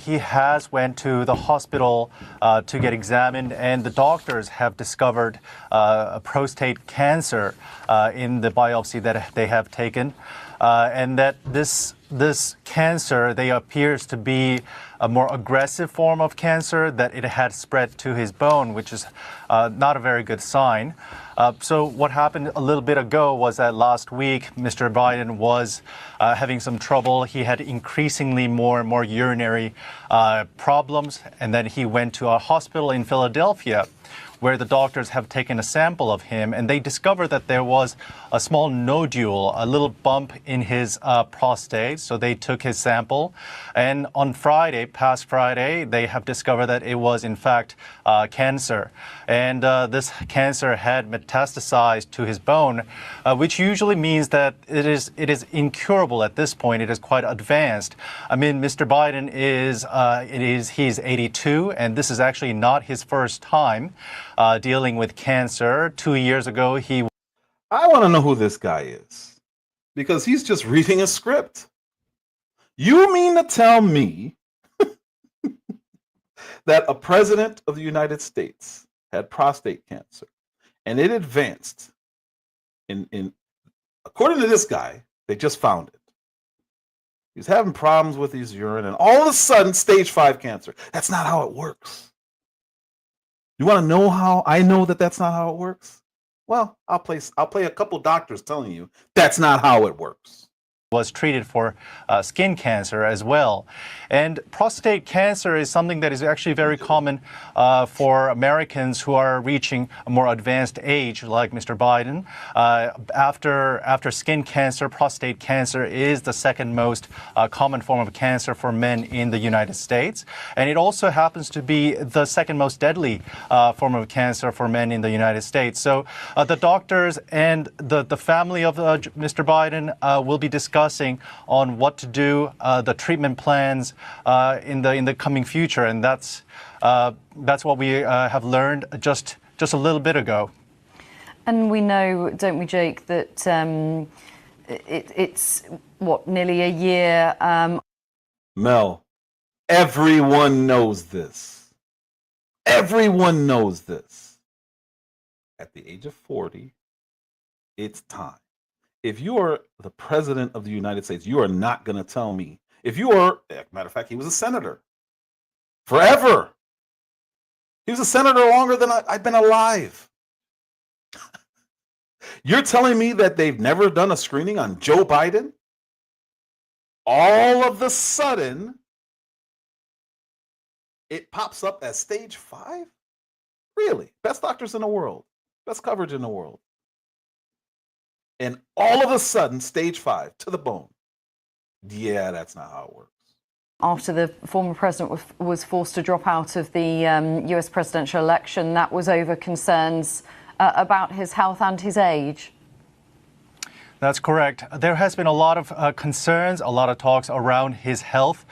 He has went to the hospital to get examined, and the doctors have discovered a prostate cancer in the biopsy that they have taken, and that this cancer, they appears to be a more aggressive form of cancer, that it had spread to his bone, which is not a very good sign. So what happened a little bit ago was that last week, Mr. Biden was having some trouble. He had increasingly more and more urinary problems, and then he went to a hospital in Philadelphia, where the doctors have taken a sample of him, and they discovered that there was a small nodule, a little bump in his prostate. So they took his sample, and on Friday, past Friday, they have discovered that it was in fact cancer. And this cancer had metastasized to his bone, which usually means that it is incurable at this point. It is quite advanced. I mean, Mr. Biden he's 82, and this is actually not his first time dealing with cancer. 2 years ago, I want to know who this guy is, because he's just reading a script. You mean to tell me that a president of the United States had prostate cancer, and it advanced in according to this guy, they just found it. He's having problems with his urine, and all of a sudden, stage 5 cancer. That's not how it works. You want to know how I know that that's not how it works? Well, I'll play a couple doctors telling you that's not how it works. Was treated for skin cancer as well. And prostate cancer is something that is actually very common for Americans who are reaching a more advanced age, like Mr. Biden. After skin cancer, prostate cancer is the second most common form of cancer for men in the United States. And it also happens to be the second most deadly form of cancer for men in the United States. So the doctors and the family of Mr. Biden will be discussing on what to do, the treatment plans in the coming future, and that's what we have learned just a little bit ago. And we know, don't we, Jake, that it's what, nearly a year. Mel, everyone knows this. Everyone knows this. At the age of 40, it's time. If you are the president of the United States, you are not going to tell me. If you are, matter of fact, he was a senator forever. He was a senator longer than I've been alive. You're telling me that they've never done a screening on Joe Biden? All of a sudden, it pops up as stage 5? Really? Best doctors in the world. Best coverage in the world. And all of a sudden, stage 5 to the bone. Yeah, that's not how it works. After the former president was forced to drop out of the US presidential election, that was over concerns about his health and his age. That's correct. There has been a lot of concerns, a lot of talks around his health.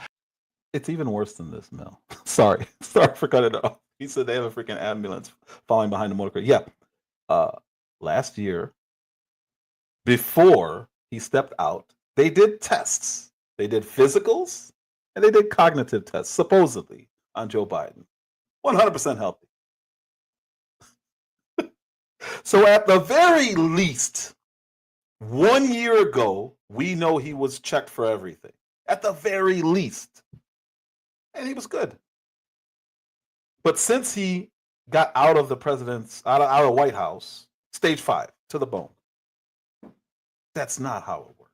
It's even worse than this, Mel. Sorry for cutting it off. He said they have a freaking ambulance falling behind the motor car. Yeah. Last year, before he stepped out, they did tests. They did physicals and they did cognitive tests, supposedly, on Joe Biden. 100% healthy. So at the very least, 1 year ago, we know he was checked for everything. At the very least. And he was good. But since he got out of the out of White House, stage 5 to the bone. That's not how it works.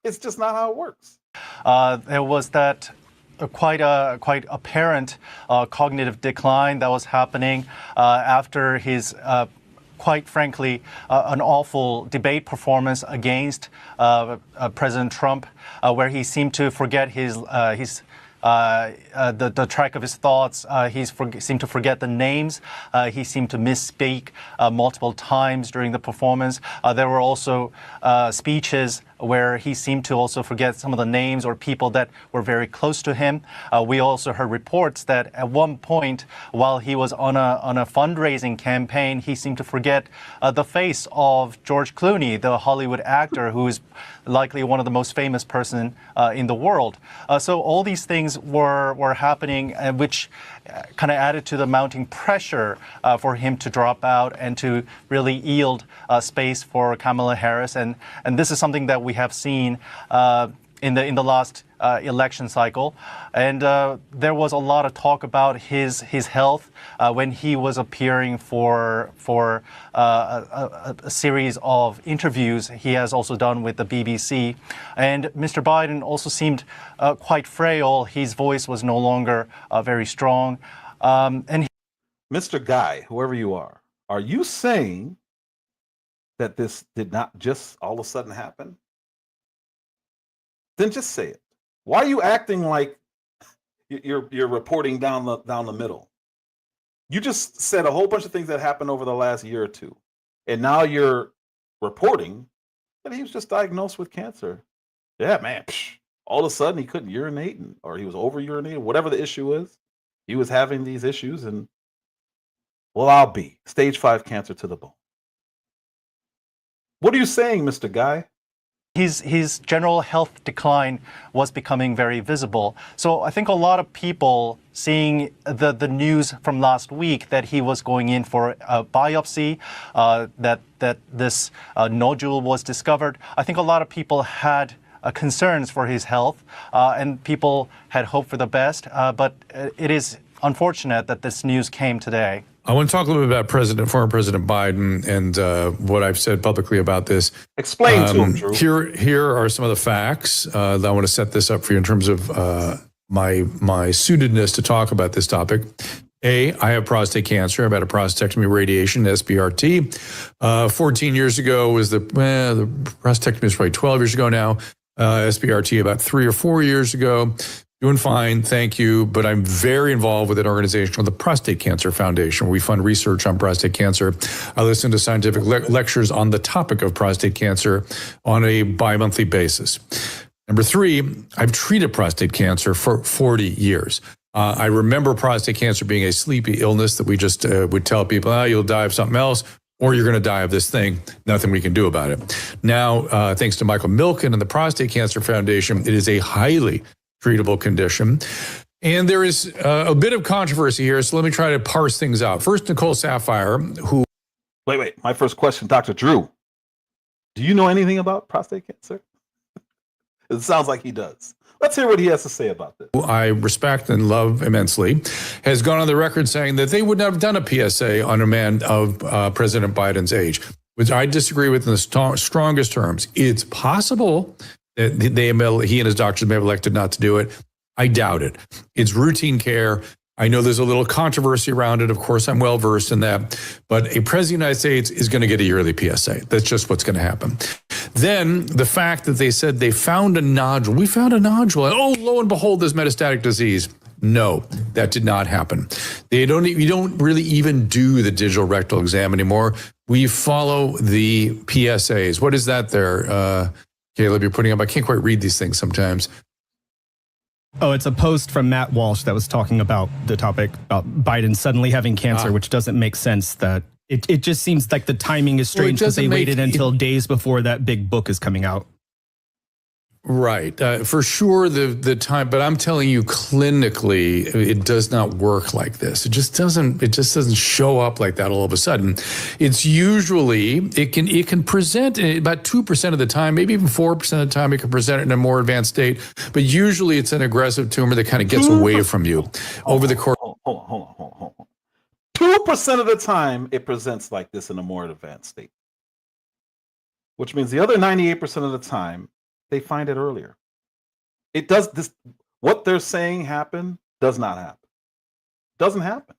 It's just not how it works. There was that quite apparent cognitive decline that was happening after his, quite frankly, an awful debate performance against President Trump, where he seemed to forget the track of his thoughts. He seemed to forget the names. He seemed to misspeak multiple times during the performance. There were also speeches where he seemed to also forget some of the names or people that were very close to him. We also heard reports that at one point, while he was on a fundraising campaign, he seemed to forget the face of George Clooney, the Hollywood actor who is likely one of the most famous person in the world. So all these things were happening, which kind of added to the mounting pressure for him to drop out and to really yield space for Kamala Harris. And this is something that we have seen in the last election cycle. And there was a lot of talk about his health when he was appearing for a series of interviews he has also done with the BBC. And Mr. Biden also seemed quite frail. His voice was no longer very strong. Mr. Guy, whoever you are you saying that this did not just all of a sudden happen? Then just say it. Why are you acting like you're reporting down the middle? You just said a whole bunch of things that happened over the last year or two, and now you're reporting that he was just diagnosed with cancer. Yeah, man. All of a sudden he couldn't urinate, or he was over urinating, whatever the issue is. He was having these issues, and well, I'll be stage 5 cancer to the bone. What are you saying, Mr. Guy? His general health decline was becoming very visible. So I think a lot of people seeing the news from last week that he was going in for a biopsy, that this nodule was discovered, I think a lot of people had concerns for his health, and people had hoped for the best. But it is unfortunate that this news came today. I want to talk a little bit about former President Biden and what I've said publicly about this. Explain to him, Drew. Here are some of the facts. I want to set this up for you in terms of my suitedness to talk about this topic. I have prostate cancer. I've had a prostatectomy radiation, SBRT. 14 years ago was the prostatectomy is probably 12 years ago now. SBRT about 3 or 4 years ago. Doing fine, thank you, but I'm very involved with an organization called the Prostate Cancer Foundation, where we fund research on prostate cancer. I listen to scientific lectures on the topic of prostate cancer on a bi-monthly basis. Number 3, I've treated prostate cancer for 40 years. I remember prostate cancer being a sleepy illness that we just would tell people, you'll die of something else, or you're going to die of this thing. Nothing we can do about it. Now, thanks to Michael Milken and the Prostate Cancer Foundation, it is a highly treatable condition. And there is a bit of controversy here, so let me try to parse things out. First, Nicole Saphier, who... Wait. My first question, Dr. Drew. Do you know anything about prostate cancer? It sounds like he does. Let's hear what he has to say about this. I respect and love immensely, has gone on the record saying that they would not have done a PSA on a man of President Biden's age, which I disagree with in the strongest terms. It's possible that he and his doctors may have elected not to do it. I doubt it. It's routine care. I know there's a little controversy around it. Of course, I'm well versed in that. But a president of the United States is going to get a yearly PSA. That's just what's going to happen. Then the fact that they said they found a nodule. We found a nodule. And lo and behold, there's metastatic disease. No, that did not happen. We don't really even do the digital rectal exam anymore. We follow the PSAs. What is that there? Caleb, you're putting up. I can't quite read these things sometimes. Oh, it's a post from Matt Walsh that was talking about the topic about Biden suddenly having cancer, which doesn't make sense. That it just seems like the timing is strange because they waited until days before that big book is coming out. Right. For sure, the time, but I'm telling you clinically, it does not work like this. It just doesn't show up like that all of a sudden. It's usually, it can present about 2% of the time, maybe even 4% of the time, it can present it in a more advanced state, but usually it's an aggressive tumor that kind of gets away from you over the course. Hold on. 2% of the time, it presents like this in a more advanced state, which means the other 98% of the time, they find it earlier. It does this. What they're saying happen does not happen. Doesn't happen.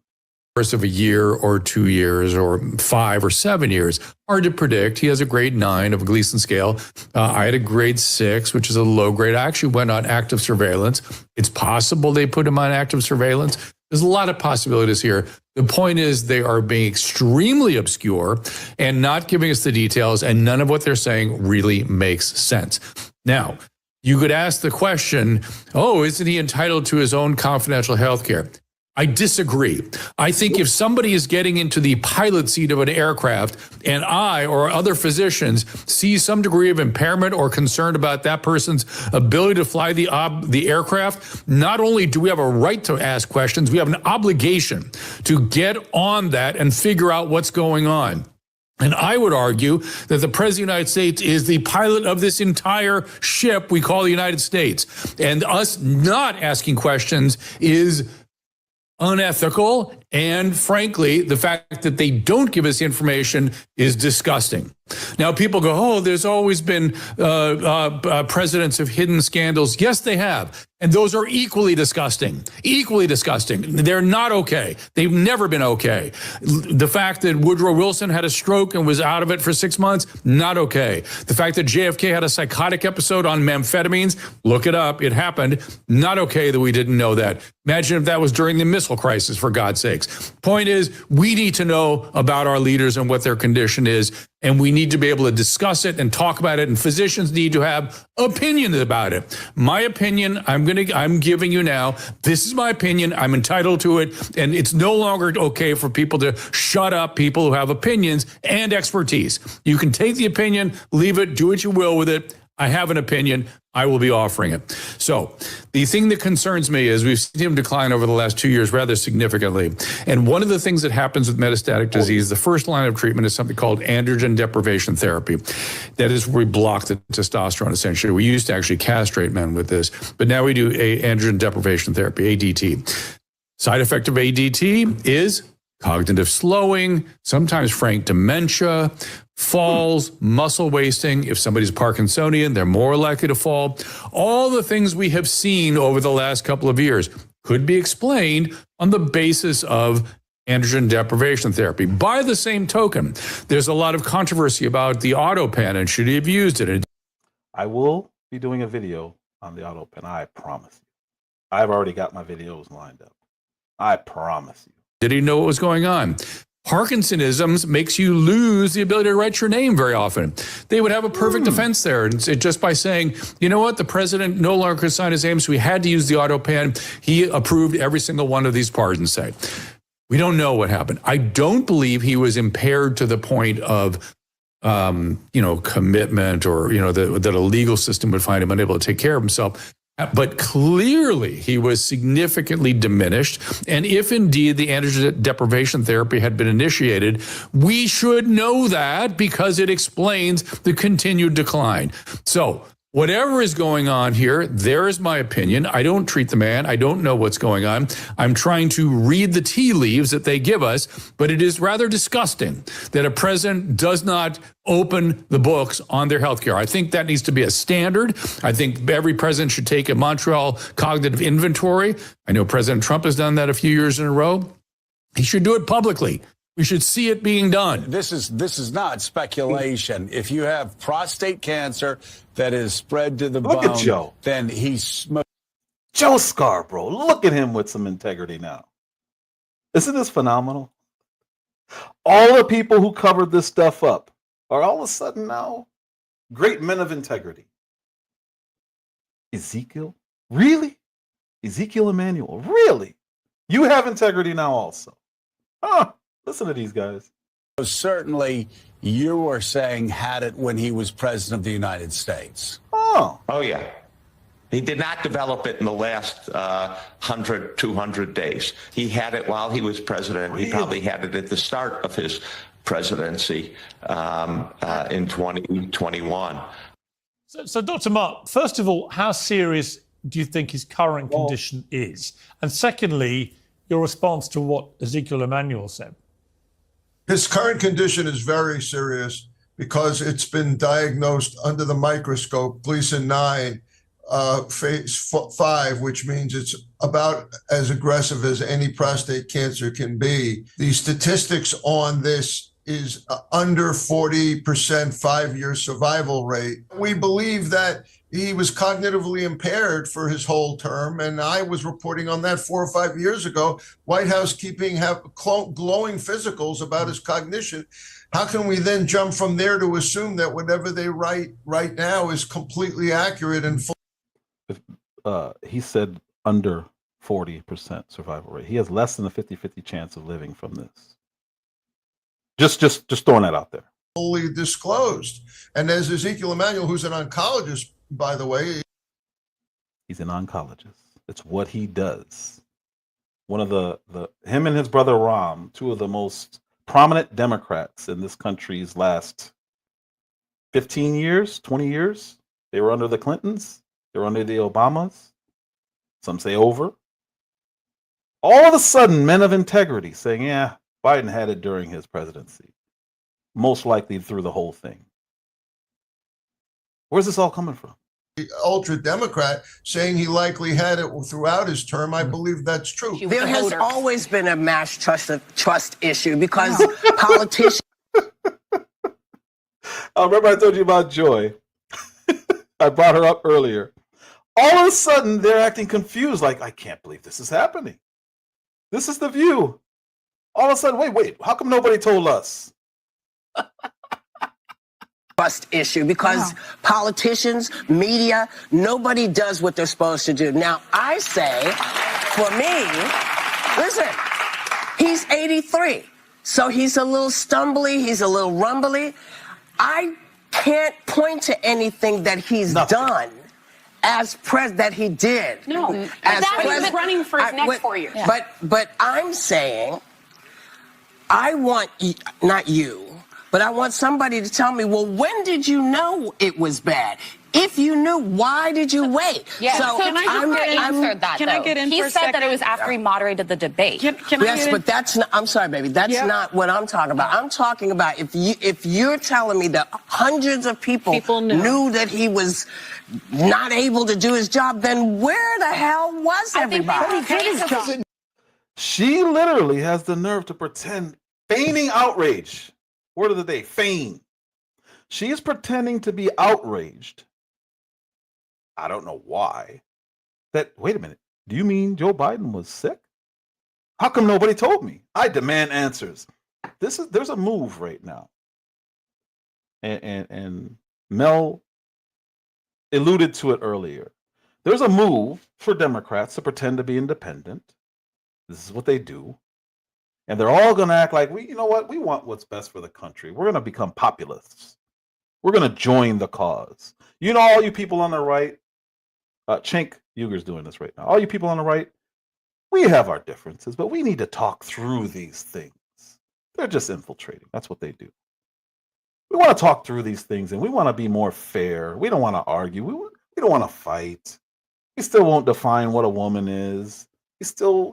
Course of a year or 2 years or 5 or 7 years. Hard to predict. He has a grade 9 of a Gleason scale. I had a grade 6, which is a low grade. I actually went on active surveillance. It's possible they put him on active surveillance. There's a lot of possibilities here. The point is they are being extremely obscure and not giving us the details, and none of what they're saying really makes sense. Now, you could ask the question, oh, isn't he entitled to his own confidential health care? I disagree. I think if somebody is getting into the pilot seat of an aircraft and I or other physicians see some degree of impairment or concern about that person's ability to fly the aircraft, not only do we have a right to ask questions, we have an obligation to get on that and figure out what's going on. And I would argue that the President of the United States is the pilot of this entire ship we call the United States. And us not asking questions is unethical, and frankly, the fact that they don't give us information is disgusting. Now, people go, oh, there's always been presidents of hidden scandals. Yes, they have. And those are equally disgusting. Equally disgusting. They're not okay. They've never been okay. The fact that Woodrow Wilson had a stroke and was out of it for 6 months, not okay. The fact that JFK had a psychotic episode on amphetamines, look it up. It happened. Not okay that we didn't know that. Imagine if that was during the missile crisis, for God's sakes. Point is, we need to know about our leaders and what their condition is. And we need to be able to discuss it and talk about it. And physicians need to have opinions about it. My opinion, I'm giving you now. This is my opinion. I'm entitled to it. And it's no longer okay for people to shut up people who have opinions and expertise. You can take the opinion, leave it, do what you will with it. I have an opinion. I will be offering it. So the thing that concerns me is we've seen him decline over the last 2 years rather significantly. And one of the things that happens with metastatic disease, the first line of treatment is something called androgen deprivation therapy. That is where we block the testosterone, essentially. We used to actually castrate men with this, but now we do androgen deprivation therapy, ADT. Side effect of ADT is cognitive slowing, sometimes frank dementia, falls, muscle wasting. If somebody's Parkinsonian, they're more likely to fall. All the things we have seen over the last couple of years could be explained on the basis of androgen deprivation therapy. By the same token, there's a lot of controversy about the auto pen and should he have used it. I will be doing a video on the auto pen, I promise you. I've already got my videos lined up. I promise you. Did he know what was going on? Parkinsonism makes you lose the ability to write your name very often. They would have a perfect defense there, and just by saying, you know what, the president no longer could sign his name, so we had to use the auto pen. He approved every single one of these pardons. Say, we don't know what happened. I don't believe he was impaired to the point of, commitment or that a legal system would find him unable to take care of himself. But clearly, he was significantly diminished. And if indeed the androgen deprivation therapy had been initiated, we should know that because it explains the continued decline. So whatever is going on here, there is my opinion. I don't treat the man. I don't know what's going on. I'm trying to read the tea leaves that they give us, but it is rather disgusting that a president does not open the books on their health care. I think that needs to be a standard. I think every president should take a Montreal cognitive inventory. I know President Trump has done that a few years in a row. He should do it publicly. We should see it being done. This is not speculation. If you have prostate cancer that is spread to the Look bone, at Joe. then he's Joe Scarborough. Look at him with some integrity now. Isn't this phenomenal? All the people who covered this stuff up are all of a sudden now great men of integrity. Ezekiel? Really? Ezekiel Emanuel? Really? You have integrity now also. Listen to these guys. certainly you were saying had it when he was president of the United States. Oh yeah. He did not develop it in the last 100, 200 days. He had it while he was president. Really? He probably had it at the start of his presidency in 2021. So, Dr. Mark, first of all, how serious do you think his current condition is? And secondly, your response to what Ezekiel Emanuel said. His current condition is very serious because it's been diagnosed under the microscope, Gleason 9, phase 5, which means it's about as aggressive as any prostate cancer can be. The statistics on this is under 40% 5-year survival rate. We believe that he was cognitively impaired for his whole term. And I was reporting on that 4 or 5 years ago. Whitehouse have glowing physicals about his cognition. How can we then jump from there to assume that whatever they write right now is completely accurate and full? He said under 40% survival rate. He has less than a 50-50 chance of living from this. Just throwing that out there. Fully disclosed. And as Ezekiel Emanuel, who's an oncologist, by the way. He's an oncologist. It's what he does. One of him and his brother Ram, two of the most prominent Democrats in this country's last 15 years, 20 years. They were under the Clintons. They were under the Obamas. Some say over. All of a sudden, men of integrity saying, yeah, Biden had it during his presidency. Most likely through the whole thing. Where's this all coming from? The ultra Democrat saying he likely had it throughout his term. I believe that's true. There has always been a mass trust issue because politicians. Remember I told you about Joy. I brought her up earlier. All of a sudden, they're acting confused. Like, I can't believe this is happening. This is the view. All of a sudden, wait, how come nobody told us? Trust issue because politicians, media, nobody does what they're supposed to do. Now, I say, for me, listen, he's 83, so he's a little stumbly, he's a little rumbly. I can't point to anything that he's done as that he did. No, as that was running for his next 4 years. But I'm saying, I want not you. But I want somebody to tell me, well, when did you know it was bad? If you knew, why did you wait? Yeah, so can I answer that, Can I get in He for a said second? that it was after he moderated the debate. Yes, but that's not, I'm sorry, baby. That's not what I'm talking about. I'm talking about if you're telling me that hundreds of people knew that he was not able to do his job, then where the hell was everybody? She literally has the nerve to pretend, feigning outrage. Word of the day, feign. She is pretending to be outraged. I don't know why. Wait a minute. Do you mean Joe Biden was sick? How come nobody told me? I demand answers. There's a move right now. And Mel alluded to it earlier. There's a move for Democrats to pretend to be independent. This is what they do. And they're all going to act like, you know what? We want what's best for the country. We're going to become populists. We're going to join the cause. You know, all you people on the right, Cenk Uger's doing this right now. All you people on the right, we have our differences, but we need to talk through these things. They're just infiltrating. That's what they do. We want to talk through these things, and we want to be more fair. We don't want to argue. We don't want to fight. We still won't define what a woman is. We still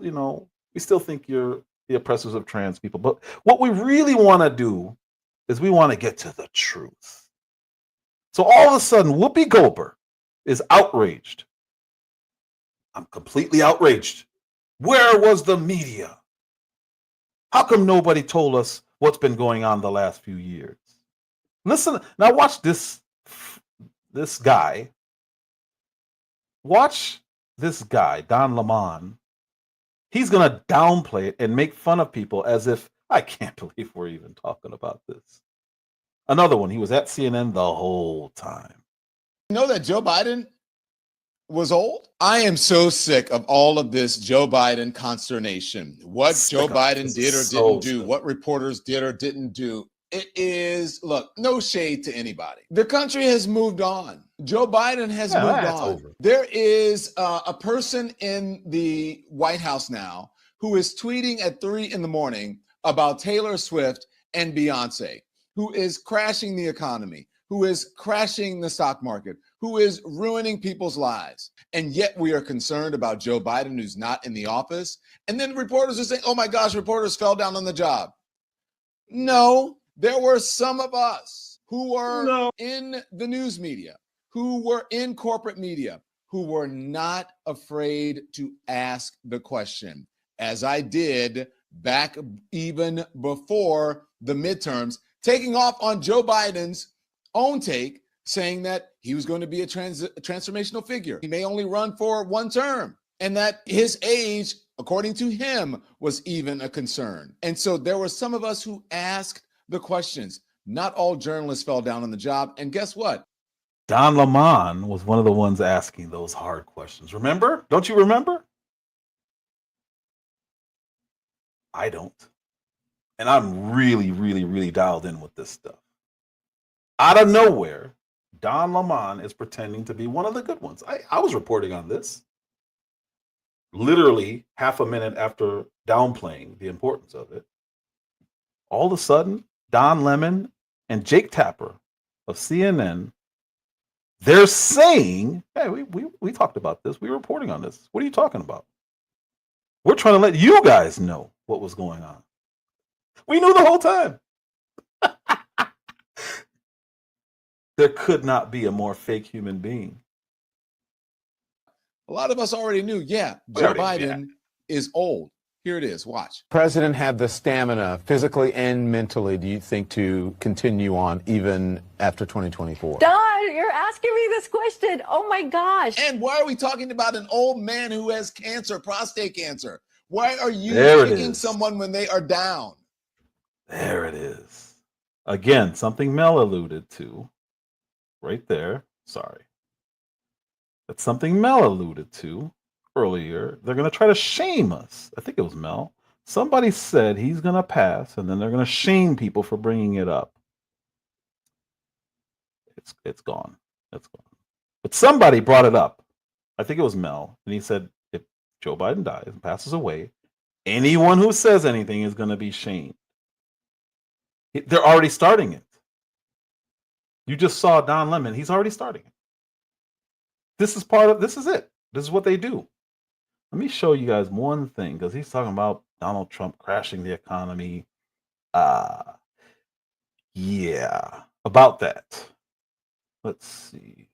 think you're the oppressors of trans people. But what we really want to do is we want to get to the truth. So all of a sudden, Whoopi Goldberg is outraged. I'm completely outraged. Where was the media? How come nobody told us what's been going on the last few years? Listen, now watch this guy. Watch this guy, Don Lemon. He's going to downplay it and make fun of people as if, I can't believe we're even talking about this. Another one, he was at CNN the whole time. You know that Joe Biden was old? I am so sick of all of this Joe Biden consternation. What Joe Biden did or didn't do, what reporters did or didn't do. It is, look, no shade to anybody. The country has moved on. Joe Biden has moved on. Over. There is a person in the White House now who is tweeting at 3 a.m. about Taylor Swift and Beyonce, who is crashing the economy, who is crashing the stock market, who is ruining people's lives. And yet we are concerned about Joe Biden, who's not in the office. And then reporters are saying, oh my gosh, reporters fell down on the job. No, there were some of us who were in the news media, who were in corporate media, who were not afraid to ask the question, as I did back even before the midterms, taking off on Joe Biden's own take saying that he was going to be a transformational figure. He may only run for one term, and that his age, according to him, was even a concern. And so there were some of us who asked the questions. Not all journalists fell down on the job. And guess what? Don Lemon was one of the ones asking those hard questions. Remember? Don't you remember? I don't. And I'm really, really, really dialed in with this stuff. Out of nowhere, Don Lemon is pretending to be one of the good ones. I was reporting on this literally half a minute after downplaying the importance of it. All of a sudden, Don Lemon and Jake Tapper of CNN, they're saying, hey, we talked about this. We were reporting on this. What are you talking about? We're trying to let you guys know what was going on. We knew the whole time. There could not be a more fake human being. A lot of us already knew, Joe Biden is old. Here it is. Watch. President had the stamina, physically and mentally, do you think, to continue on even after 2024? Don, you're asking me this question. Oh my gosh. And why are we talking about an old man who has cancer, prostate cancer? Why are you picking someone when they are down? There it is. Again, something Mel alluded to right there. Sorry. That's something Mel alluded to earlier. They're going to try to shame us. I think it was Mel. Somebody said he's going to pass, and then they're going to shame people for bringing it up. It's gone. It's gone. But somebody brought it up. I think it was Mel, and he said if Joe Biden dies and passes away, anyone who says anything is going to be shamed. They're already starting it. You just saw Don Lemon. He's already starting it. This is it. This is what they do. Let me show you guys one thing, because he's talking about Donald Trump crashing the economy. Yeah, about that. Let's see.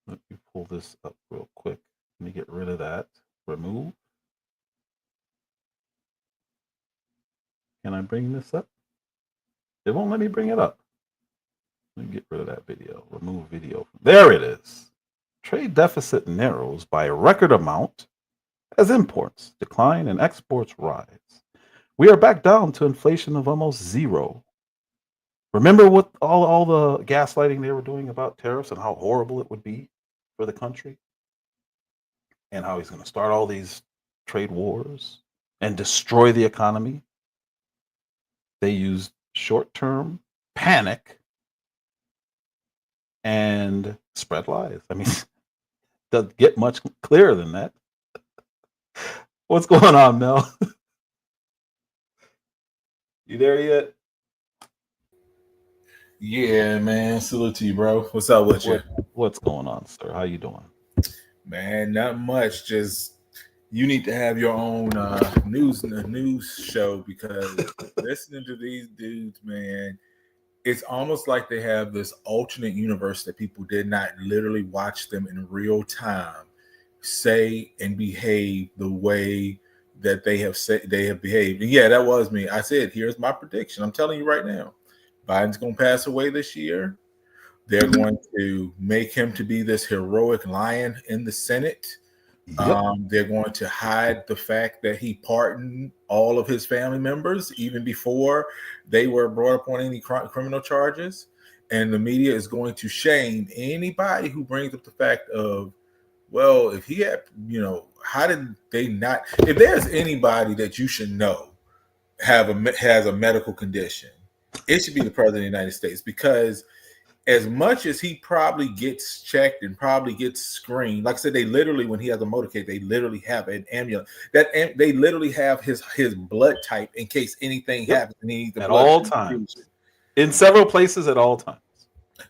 Let me pull this up real quick. Let me get rid of that. Remove. Can I bring this up? They won't let me bring it up. Let me get rid of that video. Remove video. There it is. Trade deficit narrows by a record amount as imports decline and exports rise. We are back down to inflation of almost zero. Remember what all the gaslighting they were doing about tariffs and how horrible it would be for the country? And how he's going to start all these trade wars and destroy the economy? They used short-term panic and spread lies. I mean, doesn't get much clearer than that. What's going on, Mel? You there yet? Yeah, man. Salute to you, bro. What's up with you? What's going on, sir? How you doing? Man, not much. Just you need to have your own news show, because listening to these dudes, man, it's almost like they have this alternate universe that people did not literally watch them in real time say and behave the way that they have behaved. And yeah, that was me. I said, here's my prediction. I'm telling you right now, Biden's going to pass away this year. They're going to make him to be this heroic lion in the Senate. Yep. They're going to hide the fact that he pardoned all of his family members even before they were brought up on any criminal charges. And the media is going to shame anybody who brings up the fact of, well, if he had, how did they not? If there's anybody that you should know has a medical condition, it should be the president of the United States, because as much as he probably gets checked and probably gets screened, like I said, they literally, when he has a motorcade, they literally have an ambulance. They literally have his blood type in case anything happens. And he needs at all times, in several places at all times.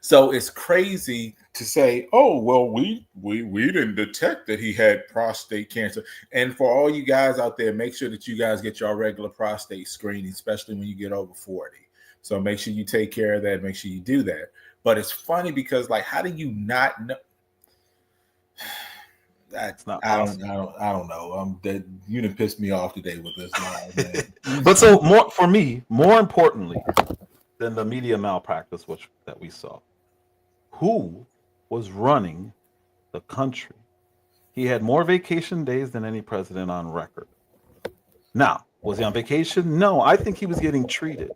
So it's crazy to say, oh, well, we didn't detect that he had prostate cancer. And for all you guys out there, make sure that you guys get your regular prostate screening, especially when you get over 40. So make sure you take care of that. Make sure you do that. But it's funny because, like, how do you not know? That's not. I don't know. You done pissed me off today with this line, man. But so more importantly than the media malpractice that we saw, who was running the country. He had more vacation days than any president on record. Now, was he on vacation? No, I think he was getting treated.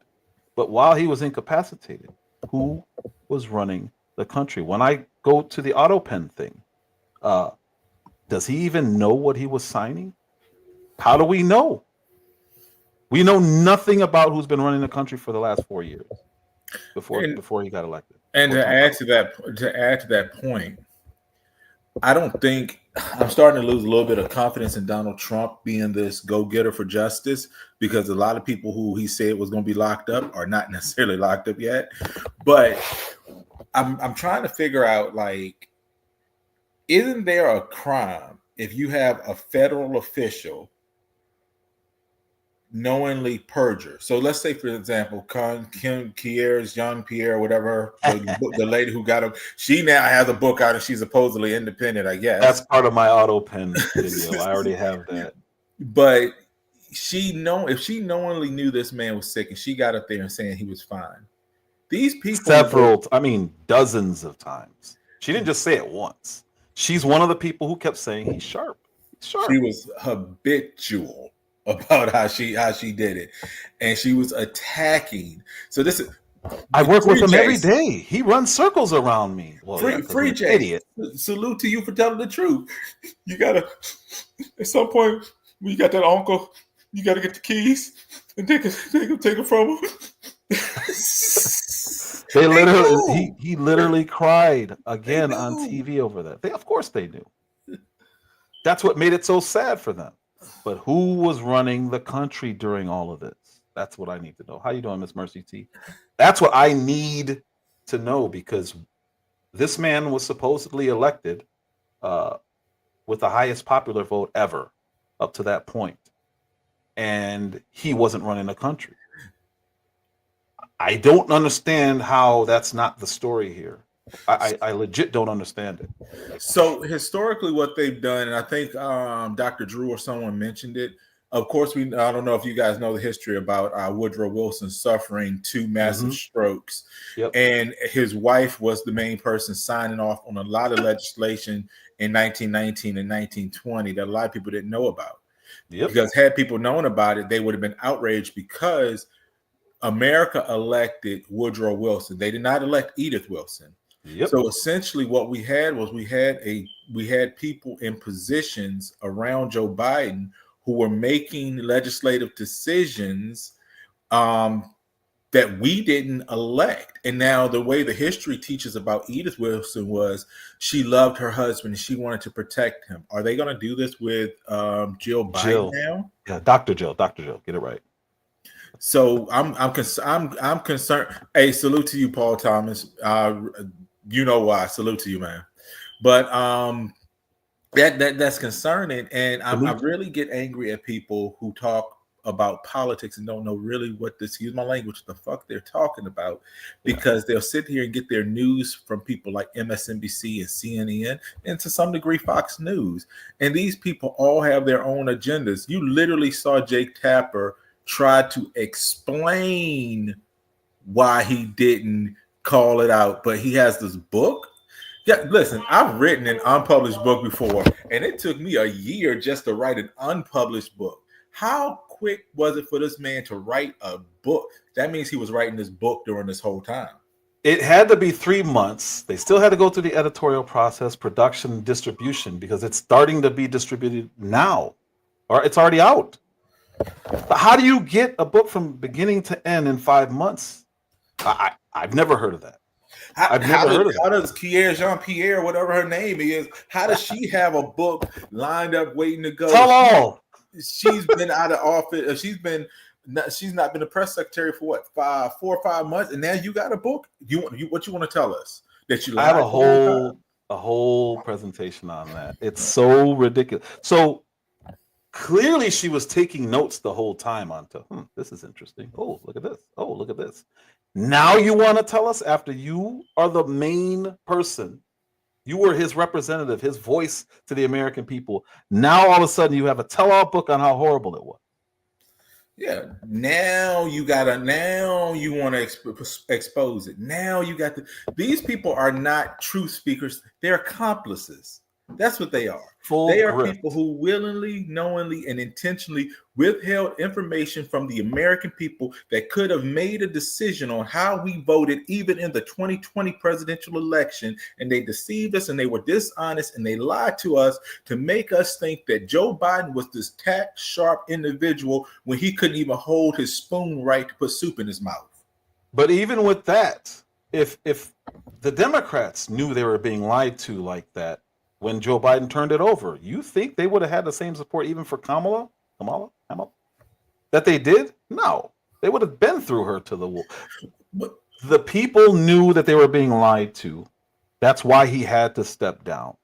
But while he was incapacitated, who was running the country? When I go to the auto pen thing, does he even know what he was signing? How do we know? We know nothing about who's been running the country for the last 4 years before he got elected. And to add to that point, I don't think I'm starting to lose a little bit of confidence in Donald Trump being this go-getter for justice, because a lot of people who he said was going to be locked up are not necessarily locked up yet. But I'm trying to figure out, like, isn't there a crime if you have a federal official knowingly perjure? So let's say, for example, Kim Pierre's Jean-Pierre, whatever, the lady who got him, she now has a book out and she's supposedly independent, I guess. That's part of my auto pen video. I already have that. But if she knowingly knew this man was sick and she got up there and saying he was fine, these people dozens of times. She didn't just say it once. She's one of the people who kept saying he's sharp. He's sharp. She was habitual about how she did it, and she was attacking. So this is. I work with him every day. He runs circles around me. Well, free Jay. Idiot. Salute to you for telling the truth. You gotta, at some point, when you got that uncle, you gotta get the keys and take it from him. They literally, he literally cried again on TV over that. Of course they knew. That's what made it so sad for them. But who was running the country during all of this? That's what I need to know. How you doing, Miss Mercy T? That's what I need to know, because this man was supposedly elected with the highest popular vote ever up to that point, and he wasn't running the country. I don't understand how that's not the story here. I legit don't understand it. So historically, what they've done, and I think Dr. Drew or someone mentioned it. Of course, I don't know if you guys know the history about Woodrow Wilson suffering 2 massive strokes, and his wife was the main person signing off on a lot of legislation in 1919 and 1920 that a lot of people didn't know about. Because had people known about it, they would have been outraged, because America elected Woodrow Wilson. They did not elect Edith Wilson. So essentially what we had was we had people in positions around Joe Biden who were making legislative decisions that we didn't elect. And now the way the history teaches about Edith Wilson was she loved her husband and she wanted to protect him. Are they going to do this with Jill Biden now? Yeah, Dr. Jill, get it right. So I'm concerned. Hey, salute to you, Paul Thomas. You know why? Salute to you, man. But that's concerning, and I really get angry at people who talk about politics and don't know really what this, excuse my language, the fuck they're talking about, because they'll sit here and get their news from people like MSNBC and CNN, and to some degree Fox News. And these people all have their own agendas. You literally saw Jake Tapper try to explain why he didn't call it out, but he has this book. Yeah, listen, I've written an unpublished book before, and it took me a year just to write an unpublished book. How quick was it for this man to write a book? That means he was writing this book during this whole time. It had to be 3 months. They still had to go through the editorial process, production, distribution, because it's starting to be distributed now, or it's already out. But how do you get a book from beginning to end in 5 months? I've never heard of that. How does Pierre Jean-Pierre, whatever her name is, how does she have a book lined up waiting to go? Tell all. She's been out of office. She's not been a press secretary for what, 4 or 5 months, and now you got a book. What you want to tell us? That you? I have a whole presentation on that. It's so ridiculous. So clearly, she was taking notes the whole time. This is interesting. Oh, look at this. Oh, look at this. Now you want to tell us, after you are the main person, you were his representative, his voice to the American people. Now all of a sudden you have a tell-all book on how horrible it was. Yeah. Now you want to expose it. Now you got these people are not truth speakers. They're accomplices. That's what they are. They are people who willingly, knowingly, and intentionally withheld information from the American people that could have made a decision on how we voted even in the 2020 presidential election. And they deceived us and they were dishonest and they lied to us to make us think that Joe Biden was this tact sharp individual when he couldn't even hold his spoon right to put soup in his mouth. But even with that, if the Democrats knew they were being lied to like that when Joe Biden turned it over, you think they would have had the same support even for Kamala? That they did? No. They would have been through her to the wall. The people knew that they were being lied to. That's why he had to step down.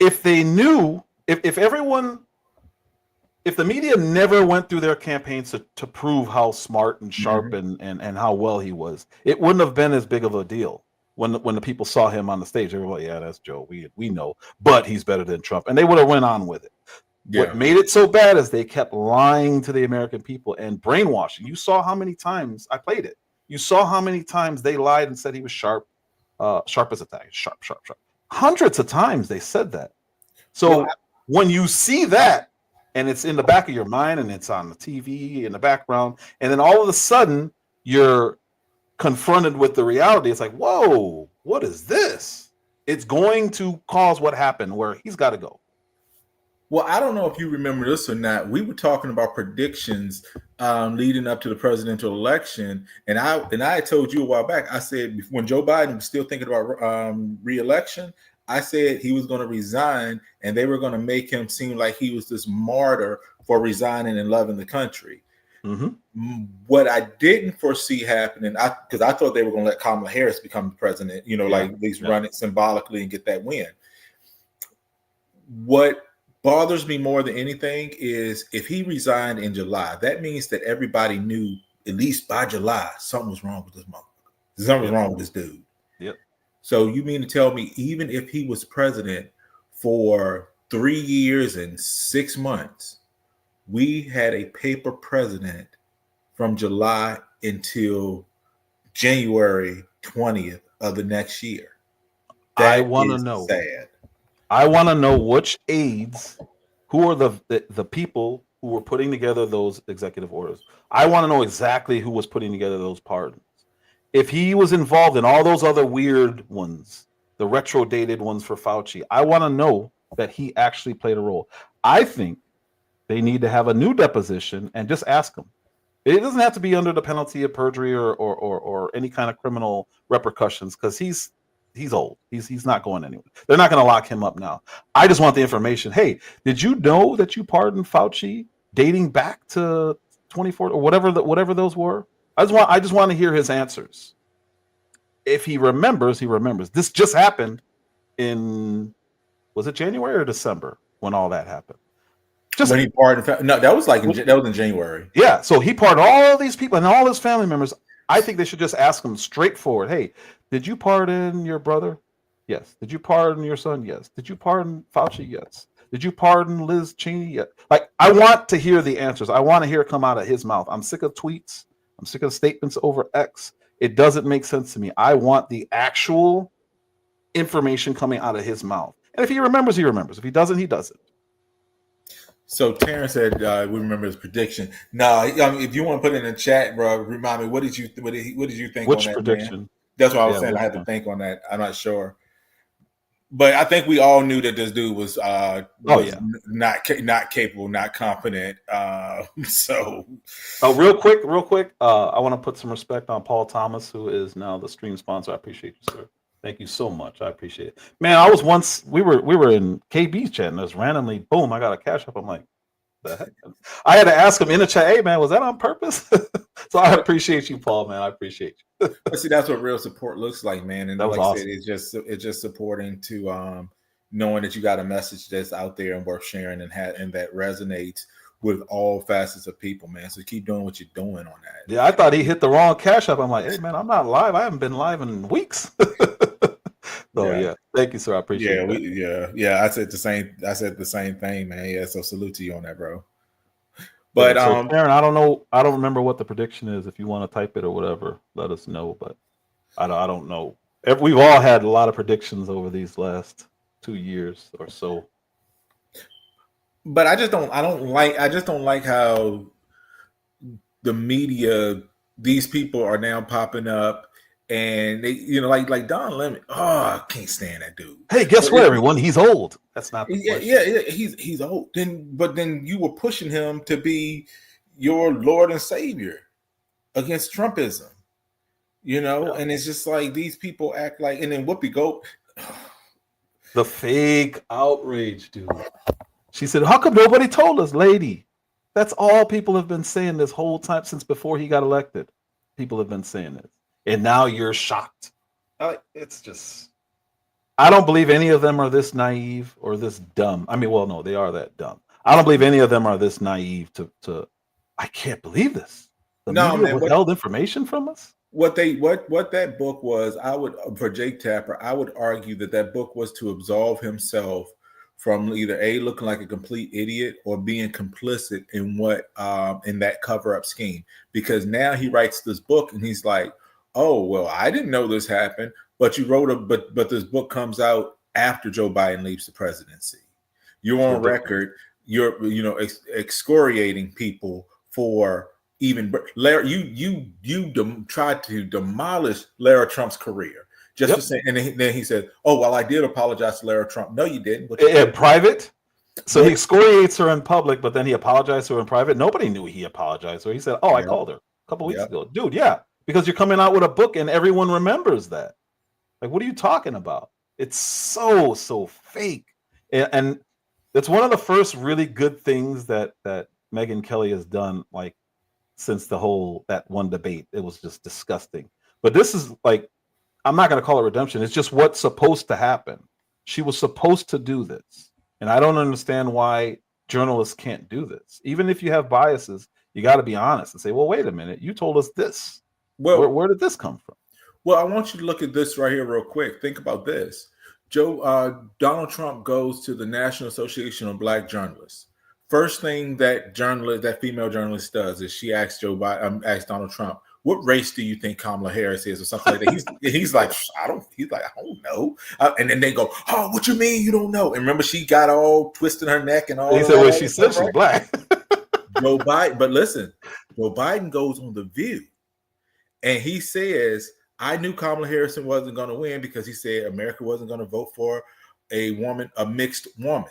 If they knew, if the media never went through their campaigns to prove how smart and sharp and how well he was, it wouldn't have been as big of a deal. When the people saw him on the stage, they were like, yeah, that's Joe. We know, but he's better than Trump. And they would have went on with it. Yeah. What made it so bad is they kept lying to the American people and brainwashing. You saw how many times I played it. You saw how many times they lied and said he was sharp, sharp as a tack, sharp. Hundreds of times they said that. So when you see that, and it's in the back of your mind and it's on the TV in the background, and then all of a sudden you're confronted with the reality, it's like, whoa, what is this? It's going to cause what happened where he's got to go. Well, I don't know if you remember this or not. We were talking about predictions leading up to the presidential election, and I told you a while back. I said when Joe Biden was still thinking about re-election, I said he was going to resign, and they were going to make him seem like he was this martyr for resigning and loving the country. What I didn't foresee happening, because I thought they were going to let Kamala Harris become the president, like at least run it symbolically and get that win. What bothers me more than anything is if he resigned in July, that means that everybody knew at least by July something was wrong with this motherfucker. Something was wrong with this dude. Yep. So you mean to tell me even if he was president for 3 years and 6 months, we had a paper president from July until January 20th of the next year? I want to know. Sad. I want to know which aides, who are the people who were putting together those executive orders. I want to know exactly who was putting together those pardons. If he was involved in all those other weird ones, the retro dated ones for Fauci, I want to know that he actually played a role. I think they need to have a new deposition and just ask him. It doesn't have to be under the penalty of perjury or any kind of criminal repercussions, because he's old. He's not going anywhere. They're not going to lock him up now. I just want the information. Hey, did you know that you pardoned Fauci dating back to 24 or whatever those were? I just want to hear his answers. If he remembers, he remembers. This just happened was it January or December when all that happened? Just when he pardoned. No, that was in January. Yeah, so he pardoned all these people and all his family members. I think they should just ask him straightforward. Hey, did you pardon your brother? Yes. Did you pardon your son? Yes. Did you pardon Fauci? Yes. Did you pardon Liz Cheney? Yes. Like, I want to hear the answers. I want to hear it come out of his mouth. I'm sick of tweets. I'm sick of statements over X. It doesn't make sense to me. I want the actual information coming out of his mouth. And if he remembers, he remembers. If he doesn't, he doesn't. So Terrence said we remember his prediction. No, if you want to put it in the chat, bro, remind me, what did you think? Which on that, prediction? Man? That's what I was saying. I had to think on that. I'm not sure, but I think we all knew that this dude was not capable, not competent. Real quick, I want to put some respect on Paul Thomas, who is now the stream sponsor. I appreciate you, sir. Thank you so much. I appreciate it. Man, I was once, we were in KB's chat and just randomly, boom, I got a cash up. I'm like, the heck? I had to ask him in the chat, hey man, was that on purpose? So I appreciate you, Paul, man. I appreciate you. But see, that's what real support looks like, man. And like awesome. I said, it's just supporting to knowing that you got a message that's out there and worth sharing and that resonates with all facets of people, man. So keep doing what you're doing on that. Yeah, I thought he hit the wrong cash up. I'm like, hey man, I'm not live. I haven't been live in weeks. So yeah, thank you, sir. I appreciate it. Yeah. I said the same thing, man. Yeah, so salute to you on that, bro. But so Karen, I don't know. I don't remember what the prediction is. If you want to type it or whatever, let us know. But I don't know. We've all had a lot of predictions over these last 2 years or so. But I just don't like how the media, these people are now popping up, and they, like Don Lemon. Oh, I can't stand that dude. Hey, guess what, everyone? He's old. That's not the question. Yeah, he's old. But then you were pushing him to be your Lord and Savior against Trumpism, and it's just like these people act like, and then Whoopi Gold, the fake outrage, dude. She said, "How come nobody told us, lady?" That's all people have been saying this whole time since before he got elected. People have been saying it, and now you're shocked. It's just, I don't believe any of them are this naive or this dumb. I mean, well, no, they are that dumb. I don't believe any of them are this naive to I can't believe this. The media withheld information from us. What that book was, for Jake Tapper, I would argue that book was to absolve himself from either looking like a complete idiot or being complicit in in that cover-up scheme. Because now he writes this book and he's like, oh, well, I didn't know this happened, but you wrote but this book comes out after Joe Biden leaves the presidency. You're on record, you're excoriating people for even Larry, you tried to demolish Lara Trump's career. Just to say, and then he said, "Oh well, I did apologize to Lara Trump." No, you didn't. In private. So he excoriates her in public, but then he apologized to her in private. Nobody knew he apologized to her. He said, "Oh, I called her a couple weeks ago, dude." Yeah, because you're coming out with a book, and everyone remembers that. Like, what are you talking about? It's so fake, and it's one of the first really good things that Megyn Kelly has done. Like, since that one debate, it was just disgusting. But this is like, I'm not going to call it redemption. It's just what's supposed to happen. She was supposed to do this. And I don't understand why journalists can't do this. Even if you have biases, you got to be honest and say, well, wait a minute. You told us this. Well, where did this come from? Well, I want you to look at this right here real quick. Think about this. Donald Trump goes to the National Association of Black Journalists. First thing that female journalist does is she asks asks Donald Trump, what race do you think Kamala Harris is, or something like that? He's like, I don't know. And then they go, oh, what you mean you don't know? And remember, she got all twisted her neck and all. He said, well, she said she's black. Joe Biden, but listen, Joe Biden goes on The View, and he says, I knew Kamala Harris wasn't going to win because he said America wasn't going to vote for a mixed woman.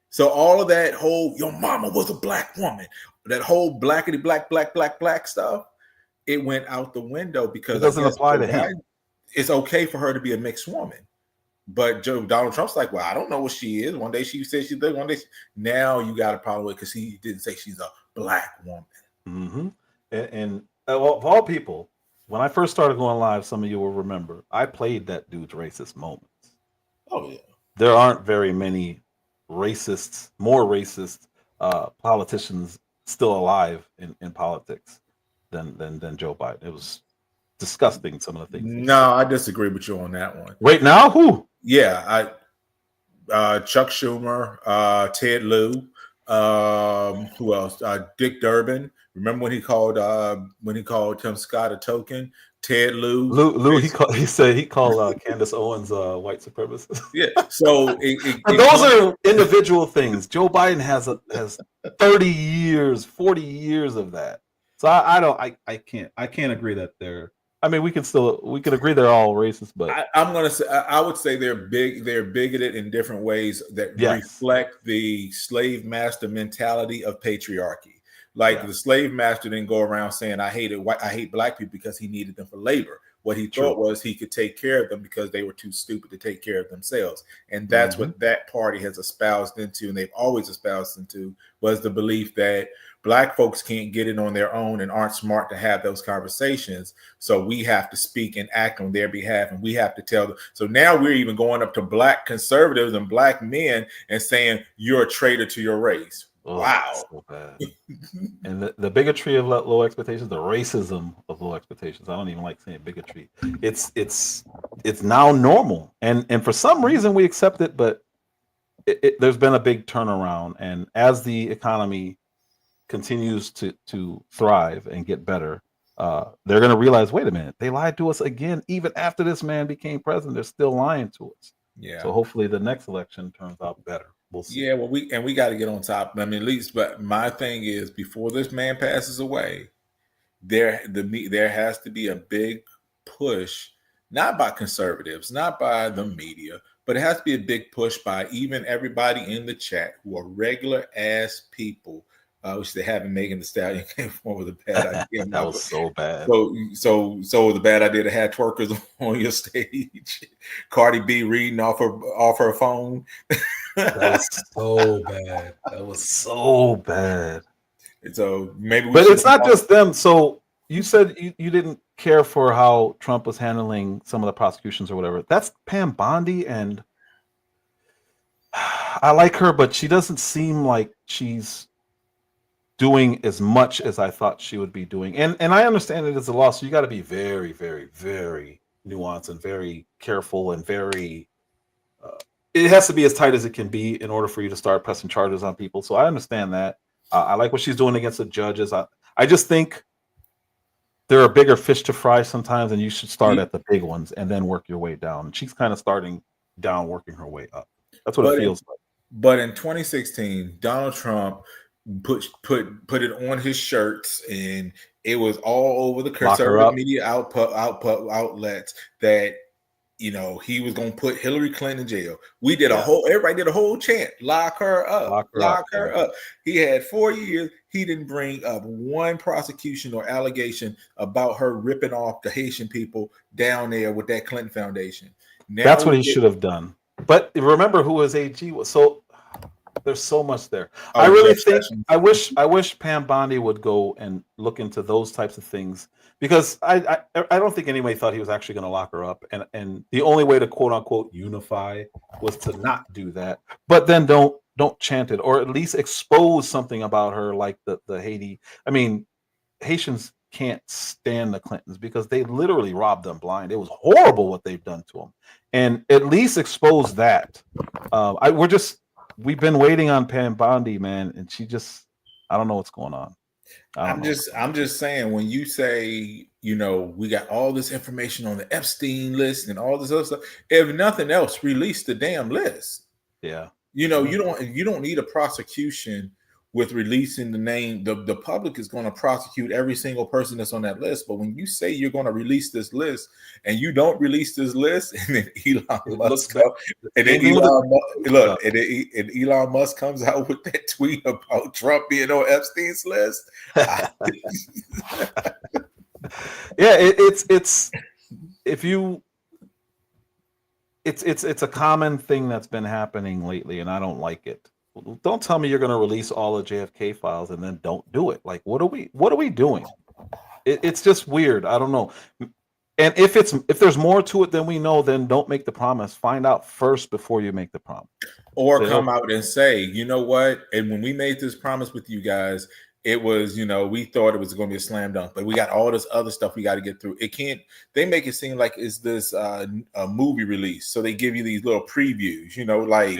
So all of that whole, your mama was a black woman, that whole blackity black stuff, it went out the window because it doesn't apply to him. It's okay for her to be a mixed woman. But Donald Trump's like, well, I don't know what she is. One day she said she's black, one day now you got a problem with it because he didn't say she's a black woman. Mm-hmm. And of all people, when I first started going live, some of you will remember, I played that dude's racist moments. Oh, yeah. There aren't very many more racist politicians still alive in politics than Joe Biden. It was disgusting, some of the things. No, I disagree with you on that one. Right now, who? Yeah, Chuck Schumer, Ted Lieu, who else? Dick Durbin. Remember when he called Tim Scott a token? Ted Lieu. Lou, he said he called Candace Owens white supremacist. Yeah. So those are individual things. Joe Biden has 30 years, 40 years of that. So I can't agree that they're. I mean, we can agree they're all racist, but I would say they're bigoted in different ways that reflect the slave master mentality of patriarchy. Like the slave master didn't go around saying, I hate black people because he needed them for labor. What he thought was he could take care of them because they were too stupid to take care of themselves. And that's what that party has espoused into, and they've always espoused into, was the belief that black folks can't get it on their own and aren't smart to have those conversations. So we have to speak and act on their behalf, and we have to tell them. So now we're even going up to black conservatives and black men and saying, you're a traitor to your race. Oh, wow. So bad. And the bigotry of low expectations, the racism of low expectations. I don't even like saying bigotry. It's now normal. And for some reason we accept it, but there's been a big turnaround. And as the economy continues to thrive and get better, they're going to realize, wait a minute, they lied to us again. Even after this man became president, they're still lying to us. Yeah. So hopefully the next election turns out better. We'll see. Yeah, well, we got to get on top. I mean, at least, but my thing is, before this man passes away, there has to be a big push, not by conservatives, not by the media, but it has to be a big push by even everybody in the chat who are regular ass people, which they haven't. Megan Thee Stallion came forward with a bad idea. That was so bad. So the bad idea to have twerkers on your stage. Cardi B reading off her phone. That was so bad. That was so bad. So maybe, but it's not just them. So you said you didn't care for how Trump was handling some of the prosecutions or whatever. That's Pam Bondi, and I like her, but she doesn't seem like she's doing as much as I thought she would be doing. And I understand it as a law, so you got to be very, very, very nuanced and very careful and very. It has to be as tight as it can be in order for you to start pressing charges on people. So I understand that. I like what she's doing against the judges. I just think there are bigger fish to fry sometimes, and you should start at the big ones and then work your way down. She's kind of starting down, working her way up. That's what it feels like. But in 2016, Donald Trump put it on his shirts, and it was all over the conservative media outlets that, you know, he was going to put Hillary Clinton in jail. We did everybody did a whole chant, lock her up, lock her up. He had 4 years. He didn't bring up one prosecution or allegation about her ripping off the Haitian people down there with that Clinton Foundation. Now that's what he should have done. But remember who his AG was. So there's so much there. I really think I wish Pam Bondi would go and look into those types of things, because I don't think anybody thought he was actually going to lock her up, and the only way to quote unquote unify was to not do that. But then don't chant it, or at least expose something about her, like the Haiti. I mean, Haitians can't stand the Clintons because they literally robbed them blind. It was horrible what they've done to them, and at least expose that. We've been waiting on Pam Bondi, man, and I don't know what's going on. I'm just saying, when you say, you know, we got all this information on the Epstein list and all this other stuff, if nothing else, release the damn list. Yeah. You know, you don't need a prosecution with releasing the name. The public is going to prosecute every single person that's on that list. But when you say you're going to release this list and you don't release this list, and then Elon Musk comes out with that tweet about Trump being on Epstein's list. It's a common thing that's been happening lately, and I don't like it. Don't tell me you're going to release all the JFK files and then don't do it. Like, what are we doing? It's just weird. I don't know. And if there's more to it than we know, then don't make the promise. Find out first before you make the promise. Or come out and say, you know what? And when we made this promise with you guys, it was, you know, we thought it was going to be a slam dunk, but we got all this other stuff we got to get through. They make it seem like it's this a movie release. So they give you these little previews, you know, like,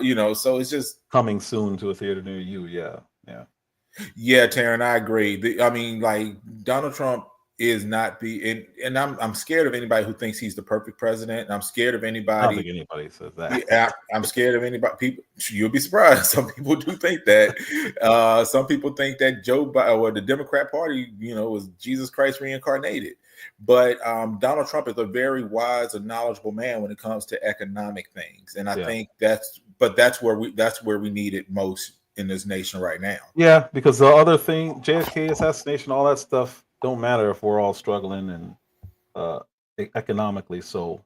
you know, so it's just coming soon to a theater near you. Yeah. Taryn, I agree. I mean, like, Donald Trump is not and I'm scared of anybody who thinks he's the perfect president. I'm scared of anybody. I don't think anybody says that. Yeah, I'm scared of anybody. People, you'll be surprised. Some people do think that. Some people think that Joe Biden or the Democrat Party, you know, was Jesus Christ reincarnated. But Donald Trump is a very wise and knowledgeable man when it comes to economic things, and I think that's where we need it most in this nation right now. Yeah, because the other thing, JFK assassination, all that stuff, don't matter if we're all struggling and economically. So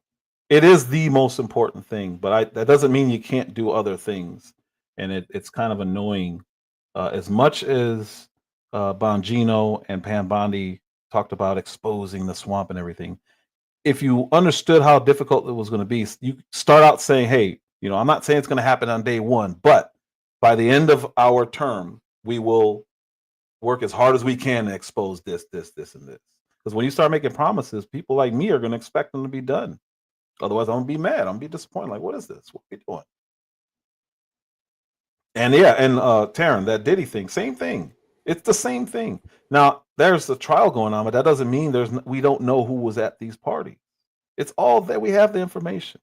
it is the most important thing, but that doesn't mean you can't do other things. And it's kind of annoying. As much as Bongino and Pam Bondi talked about exposing the swamp and everything, if you understood how difficult it was going to be, you start out saying, hey, you know, I'm not saying it's going to happen on day one, but by the end of our term, we will work as hard as we can to expose this, and this. Because when you start making promises, people like me are going to expect them to be done. Otherwise, I'm going to be mad. I'm going to be disappointed. Like, what is this? What are we doing? And yeah, and Taryn, that Diddy thing, same thing. It's the same thing. Now there's a trial going on, but that doesn't mean we don't know who was at these parties. It's all that we have the information.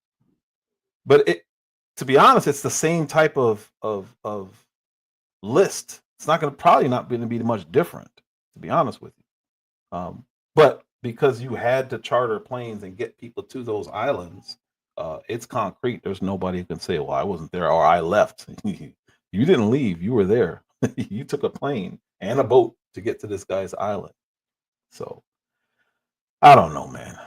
But to be honest, it's the same type of list. It's not going to probably not going to be much different, to be honest with you. But because you had to charter planes and get people to those islands, it's concrete. There's nobody who can say, "Well, I wasn't there," or "I left." You didn't leave. You were there. You took a plane and a boat to get to this guy's island. So I don't know, man.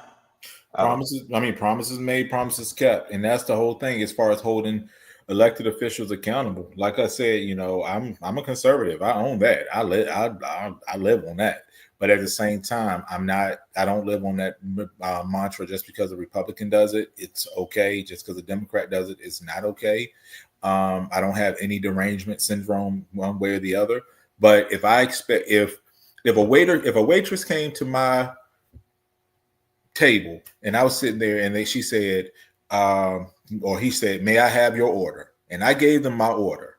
Promises made, promises kept, and that's the whole thing as far as holding elected officials accountable. Like I said, I'm a conservative. I own that. I live on that. But at the same time, I don't live on that mantra just because a Republican does it. It's okay. Just because a Democrat does it, it's not okay. I don't have any derangement syndrome one way or the other. But if a waitress came to my table and I was sitting there and she said, or he said, "May I have your order?" And I gave them my order.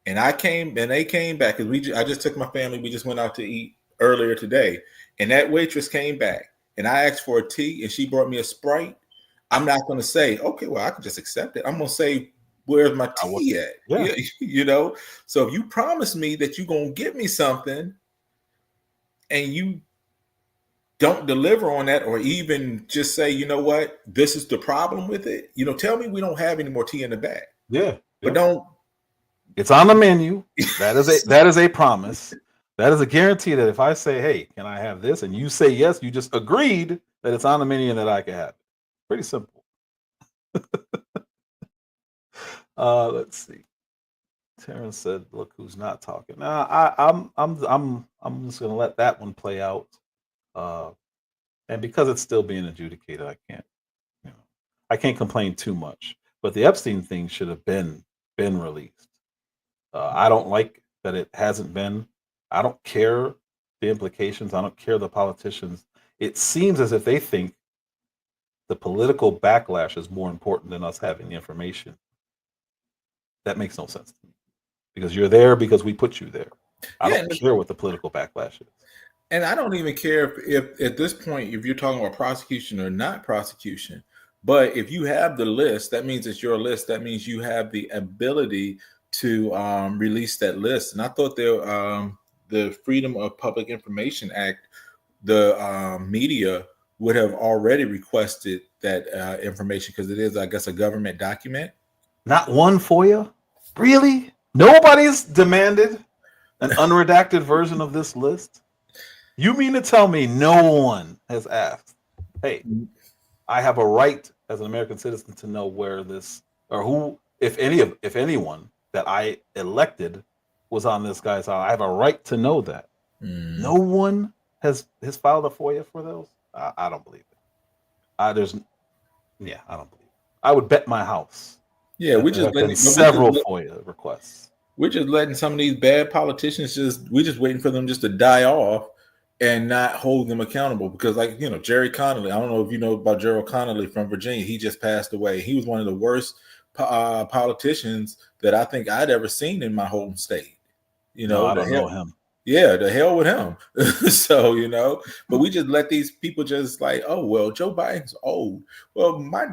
And they came back because I just took my family. We just went out to eat earlier today, and that waitress came back and I asked for a tea and she brought me a Sprite. I'm not going to say, "Okay, well, I can just accept it." I'm going to say, "Where's my tea at?" Yeah. So if you promise me that you're going to give me something and you don't deliver on that, or even just say, "You know what, this is the problem with it," tell me we don't have any more tea in the bag. Yeah. But don't. It's on the menu. That is a promise. That is a guarantee that if I say, "Hey, can I have this?" and you say yes, you just agreed that it's on the menu and that I can have it. Pretty simple. Let's see. Terrence said, "Look who's not talking." Now, I'm just gonna let that one play out. And because it's still being adjudicated, I can't complain too much. But the Epstein thing should have been released. I don't like that it hasn't been. I don't care the implications. I don't care the politicians. It seems as if they think the political backlash is more important than us having the information. That makes no sense to me. Because you're there because we put you there. I don't care what the political backlash is. And I don't even care if at this point, if you're talking about prosecution or not prosecution, but if you have the list, that means it's your list. That means you have the ability to release that list. And I thought the Freedom of Public Information Act, the media would have already requested that information because it is, I guess, a government document. Not one FOIA? Really? Nobody's demanded an unredacted version of this list? You mean to tell me no one has asked, "Hey, I have a right as an American citizen to know where this, or who, if anyone that I elected was on this guy's island. I have a right to know that." No one has filed a FOIA for those. I don't believe it. I don't believe it. I would bet my house. Yeah, we're just letting several FOIA requests. We're just letting some of these bad politicians we're just waiting for them just to die off and not hold them accountable. Because Jerry Connolly, I don't know if you know about Gerald Connolly from Virginia. He just passed away. He was one of the worst politicians that I think I'd ever seen in my home state. No, I don't know him. Yeah, the hell with him. So, but we just let these people just like, "Oh, well, Joe Biden's old." Well, my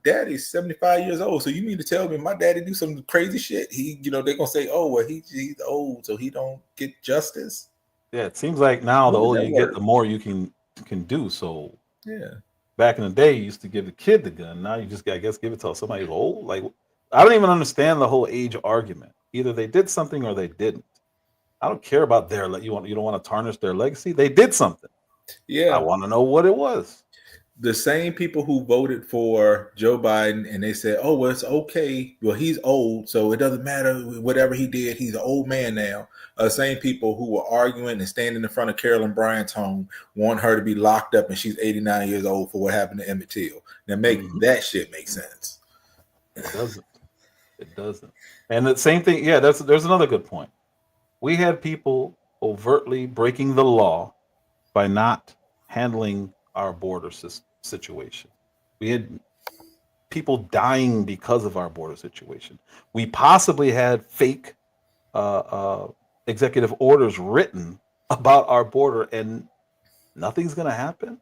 daddy's 75 years old. So you mean to tell me my daddy do some crazy shit? They're going to say, "Oh, well, he's old, so he don't get justice." Yeah, it seems like now the older you get, the more you can do. So yeah, back in the day, you used to give the kid the gun. Now you just, I guess, give it to somebody who's old. Like, I don't even understand the whole age argument. Either they did something or they didn't. I don't care about their. You don't want to tarnish their legacy. They did something. Yeah, I want to know what it was. The same people who voted for Joe Biden and they said, "Oh, well, it's okay. Well, he's old, so it doesn't matter whatever he did. He's an old man now." Same people who were arguing and standing in front of Carolyn Bryant's home want her to be locked up and she's 89 years old for what happened to Emmett Till. Now, make that shit make sense. It doesn't. It doesn't. And the same thing. Yeah, there's another good point. We had people overtly breaking the law by not handling our border situation. We had people dying because of our border situation. We possibly had fake executive orders written about our border, and nothing's going to happen.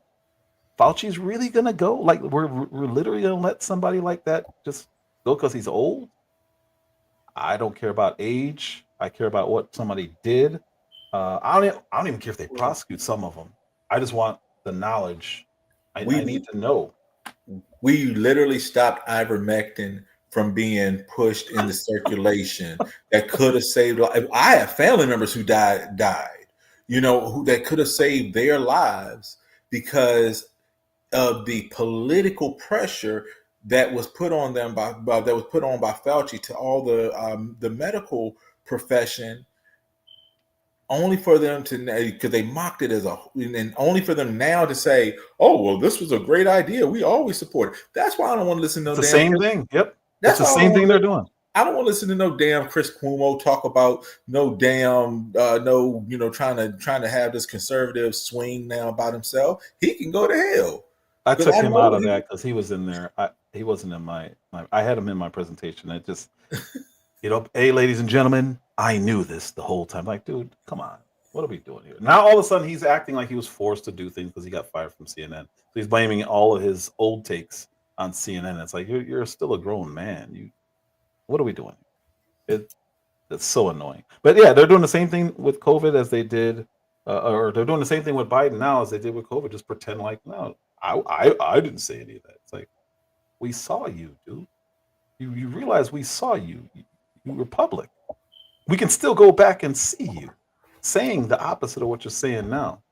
Fauci's really going to go? Like, we're literally going to let somebody like that just go because he's old? I don't care about age. I care about what somebody did. I don't even care if they prosecute some of them. I just want the knowledge. I need to know. We literally stopped ivermectin from being pushed into circulation that could have saved. I have family members who died, that could have saved their lives because of the political pressure that was put on them by Fauci to all the medical profession, only for them to, because they mocked it and only for them now to say, "Oh, well, this was a great idea. We always support it." That's why I don't want to listen to no It's damn. the same thing. Yep. That's the same thing they're doing. I don't want to listen to no damn Chris Cuomo talk about no damn trying to have this conservative swing now about himself. He can go to hell. I took him out of that because he was in there. He wasn't in my. I had him in my presentation. It just, hey, ladies and gentlemen, I knew this the whole time. Like, dude, come on, what are we doing here? Now all of a sudden he's acting like he was forced to do things because he got fired from CNN. So he's blaming all of his old takes on CNN. It's like you're still a grown man. What are we doing? It's so annoying. But yeah, they're doing the same thing with COVID as they did, or they're doing the same thing with Biden now as they did with COVID. Just pretend like no. I didn't say any of that. It's like, we saw you, dude. You realize we saw you. You were public. We can still go back and see you saying the opposite of what you're saying now.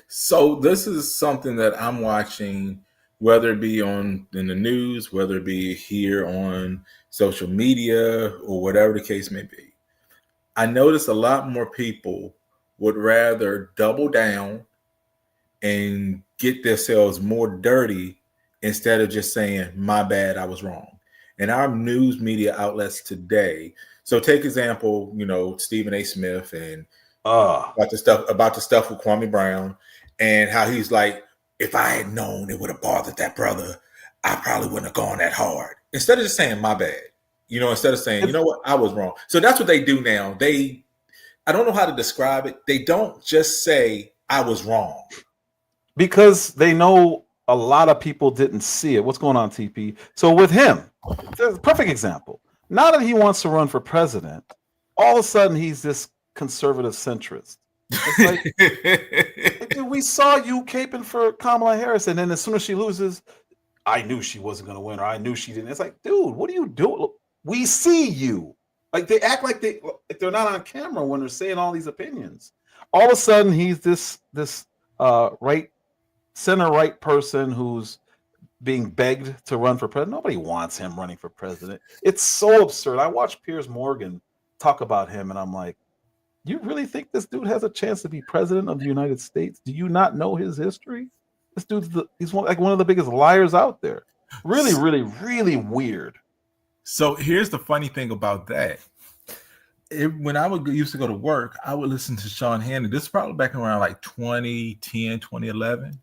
So this is something that I'm watching, whether it be in the news, whether it be here on social media or whatever the case may be. I notice a lot more people would rather double down and get themselves more dirty instead of just saying, "My bad, I was wrong." And our news media outlets today. So take example, Stephen A. Smith and about the stuff with Kwame Brown and how he's like, "If I had known it would have bothered that brother, I probably wouldn't have gone that hard." Instead of just saying, "My bad," instead of saying, "You know what, I was wrong." So that's what they do now. I don't know how to describe it. They don't just say, "I was wrong." Because they know a lot of people didn't see it. What's going on, TP? So with him, there's a perfect example. Now that he wants to run for president, all of a sudden he's this conservative centrist. It's like, dude, we saw you caping for Kamala Harris, and then as soon as she loses, I knew she wasn't going to win, or I knew she didn't. It's like, dude, what are you doing? We see you. Like, they act like they're not on camera when they're saying all these opinions. All of a sudden, he's this center-right person who's being begged to run for president. Nobody wants him running for president. It's so absurd. I watched Piers Morgan talk about him, and I'm like, you really think this dude has a chance to be president of the United States? Do you not know his history? This dude's he's one of the biggest liars out there. Really, really, really weird. So here's the funny thing about that. When I used to go to work, I would listen to Sean Hannity. This is probably back around like 2010, 2011.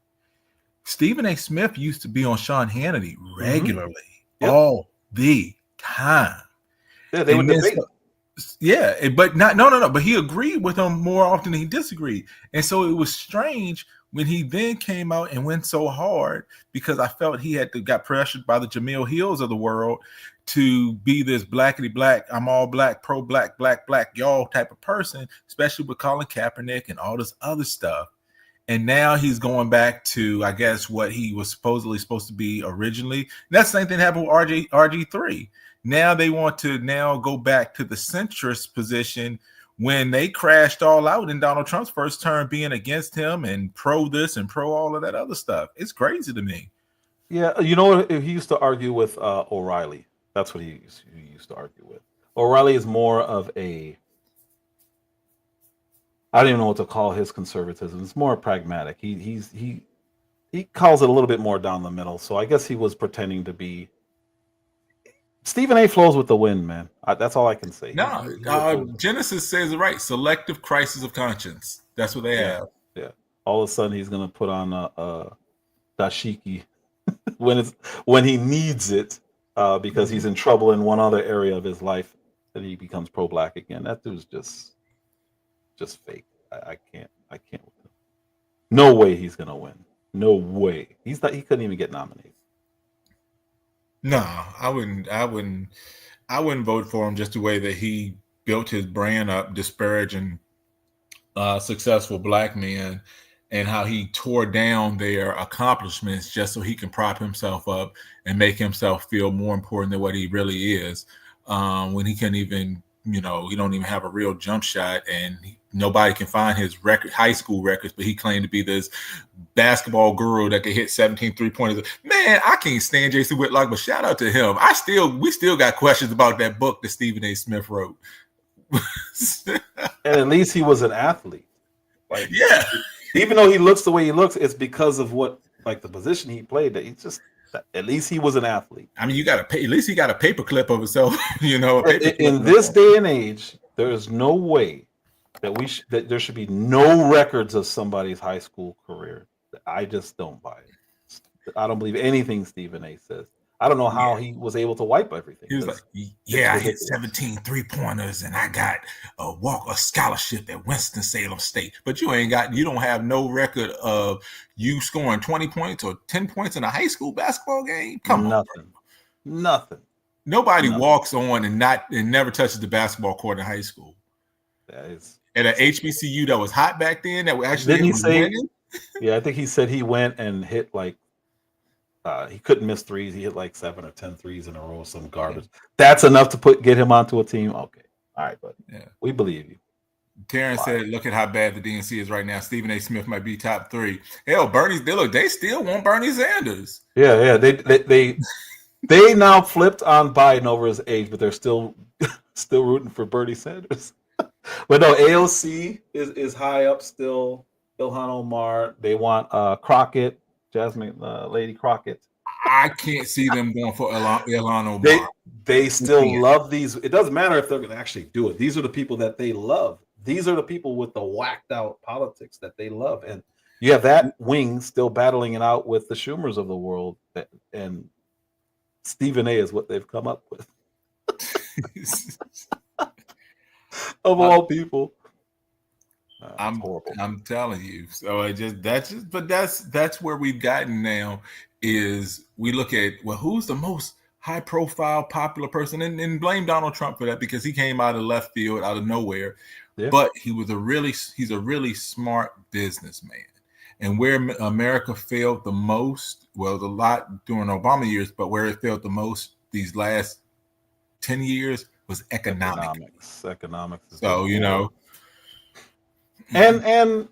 Stephen A. Smith used to be on Sean Hannity regularly, all the time. Yeah, they would debate. Yeah, but no. But he agreed with him more often than he disagreed. And so it was strange when he then came out and went so hard, because I felt he got pressured by the Jamil Hills of the world to be this blackity black, I'm all black, pro black, y'all type of person, especially with Colin Kaepernick and all this other stuff. And now he's going back to, I guess, what he was supposedly supposed to be originally. And that's the same thing happened with RG3. Now they want to go back to the centrist position when they crashed all out in Donald Trump's first term, being against him and pro this and pro all of that other stuff. It's crazy to me. Yeah, you know what? He used to argue with O'Reilly. That's what he used to argue with. O'Reilly is more of I don't even know what to call his conservatism. It's more pragmatic. He calls it a little bit more down the middle. So I guess he was pretending to be. Stephen A. flows with the wind, man. That's all I can say. No, Genesis says it right. Selective crisis of conscience. That's what they have. Yeah. All of a sudden, he's gonna put on a dashiki. when he needs it, because he's in trouble in one other area of his life, that he becomes pro-black again. That dude's just fake. I can't with him. No way he's gonna win. No way. He couldn't even get nominated. No, I wouldn't vote for him just the way that he built his brand up, disparaging successful black men, and how he tore down their accomplishments just so he can prop himself up and make himself feel more important than what he really is. When he can't even, he don't even have a real jump shot, and nobody can find his high school records, but he claimed to be this basketball guru that could hit 17 3-pointers. Man, I can't stand Jason Whitlock, but shout out to him. We still got questions about that book that Stephen A. Smith wrote. And at least he was an athlete. Like, yeah. Even though he looks the way he looks, it's because of the position he played. That at least he was an athlete. I mean, at least he got a paperclip of himself. In this day and age, there is no way that there should be no records of somebody's high school career. I just don't buy it. I don't believe anything Stephen A. says. I don't know how he was able to wipe everything. He was like, yeah, I hit 17 3-pointers and I got a scholarship at Winston-Salem State. But you don't have no record of you scoring 20 points or 10 points in a high school basketball game. Come on, bro. Nothing. Nobody walks on and never touches the basketball court in high school. That is at an HBCU that was hot back then. That actually didn't he say? Yeah, I think he said he went and hit he couldn't miss threes. He hit 7 or 10 threes in a row, some garbage. That's enough to get him onto a team. Okay, all right, but we believe you. Terrence said, "Look at how bad the DNC is right now. Stephen A. Smith might be top 3. Hell, they still want Bernie Sanders. Yeah. They now flipped on Biden over his age, but they're still rooting for Bernie Sanders. But no, AOC is high up still. Ilhan Omar. They want Crockett. Jasmine, Lady Crockett. I can't see them going for Ilhan Omar. They still love these. It doesn't matter if they're going to actually do it. These are the people that they love. These are the people with the whacked out politics that they love. And you have that wing still battling it out with the Schumers of the world. And Stephen A. is what they've come up with. Of all people. I'm telling you. So that's where we've gotten now. Is we look at who's the most high profile popular person, and blame Donald Trump for that because he came out of left field, out of nowhere. Yeah. But he's a really smart businessman. And where America failed the most, a lot during Obama years, but where it failed the most these last 10 years was economics. So And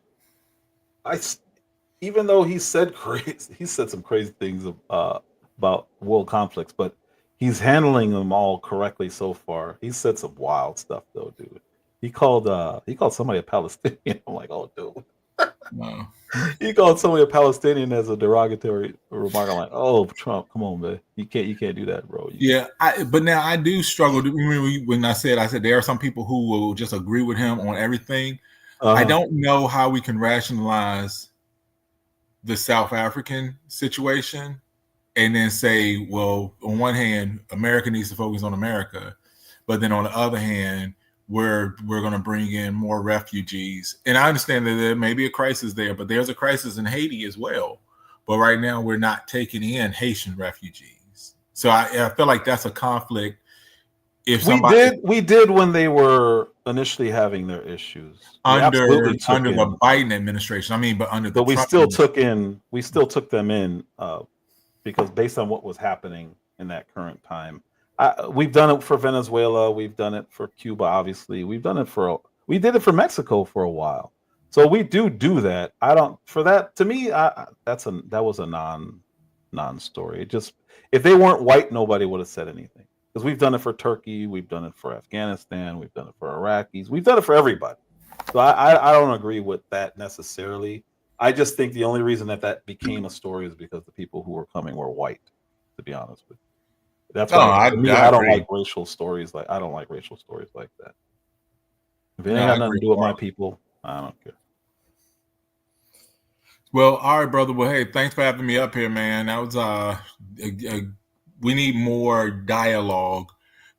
even though he said some crazy things about world conflicts, but he's handling them all correctly so far. He said some wild stuff though, dude. He called somebody a Palestinian. I'm like, oh, dude. No. He called somebody a Palestinian as a derogatory remark. I'm like, oh, Trump, come on, man. You can't do that, bro. But now I do struggle. When I said there are some people who will just agree with him on everything. I don't know how we can rationalize the South African situation and then say, well, on one hand, America needs to focus on America, but then on the other hand, we're going to bring in more refugees. And I understand that there may be a crisis there, but there's a crisis in Haiti as well. But right now, we're not taking in Haitian refugees. So I feel like that's a conflict. We did when they were initially having their issues under the Biden administration. But we still took them in because based on what was happening in that current time. We've done it for Venezuela. We've done it for Cuba. Obviously, we did it for Mexico for a while. So we do that. To me, that was a non-story. It just, if they weren't white, nobody would have said anything. Because we've done it for Turkey, we've done it for Afghanistan, we've done it for Iraqis, we've done it for everybody. So I don't agree with that necessarily. I just think the only reason that became a story is because the people who were coming were white, to be honest with you. That's why I don't like racial stories. I don't like racial stories like that. If it ain't got nothing to do with my people, I don't care. Well, all right, brother. Well, hey, thanks for having me up here, man. That was we need more dialogue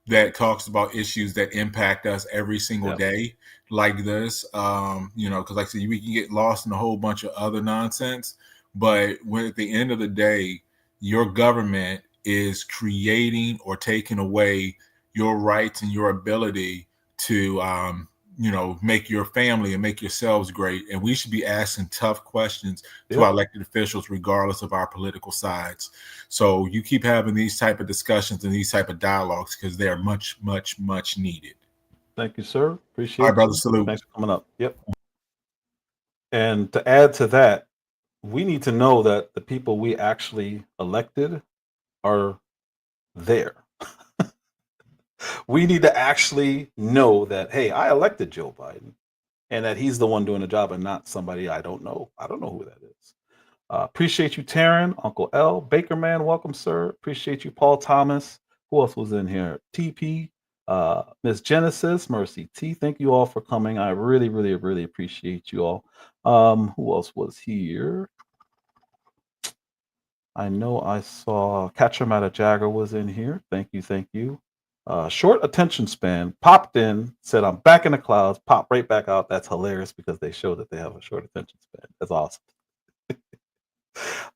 that talks about issues that impact us every single day, like this. Because like I said, we can get lost in a whole bunch of other nonsense. But when at the end of the day, your government is creating or taking away your rights and your ability to make your family and make yourselves great. And we should be asking tough questions to our elected officials, regardless of our political sides. So you keep having these type of discussions and these type of dialogues because they are much, much, much needed. Thank you, sir. Appreciate All right, brother. you. Salute. Thanks for coming up. Yep. And to add to that, we need to know that the people we actually elected are there. We need to actually know that, hey, I elected Joe Biden and that he's the one doing the job and not somebody I don't know. I don't know who that is. Appreciate you, Taryn, Uncle L, Baker Man, welcome, sir. Appreciate you, Paul Thomas. Who else was in here? TP, Miss Genesis, Mercy T. Thank you all for coming. I really, really, really appreciate you all. Who else was here? I know I saw Catcher Matta Jagger was in here. Thank you, thank you. Short attention span, popped in, said I'm back in the clouds, popped right back out. That's hilarious because they show that they have a short attention span. That's awesome.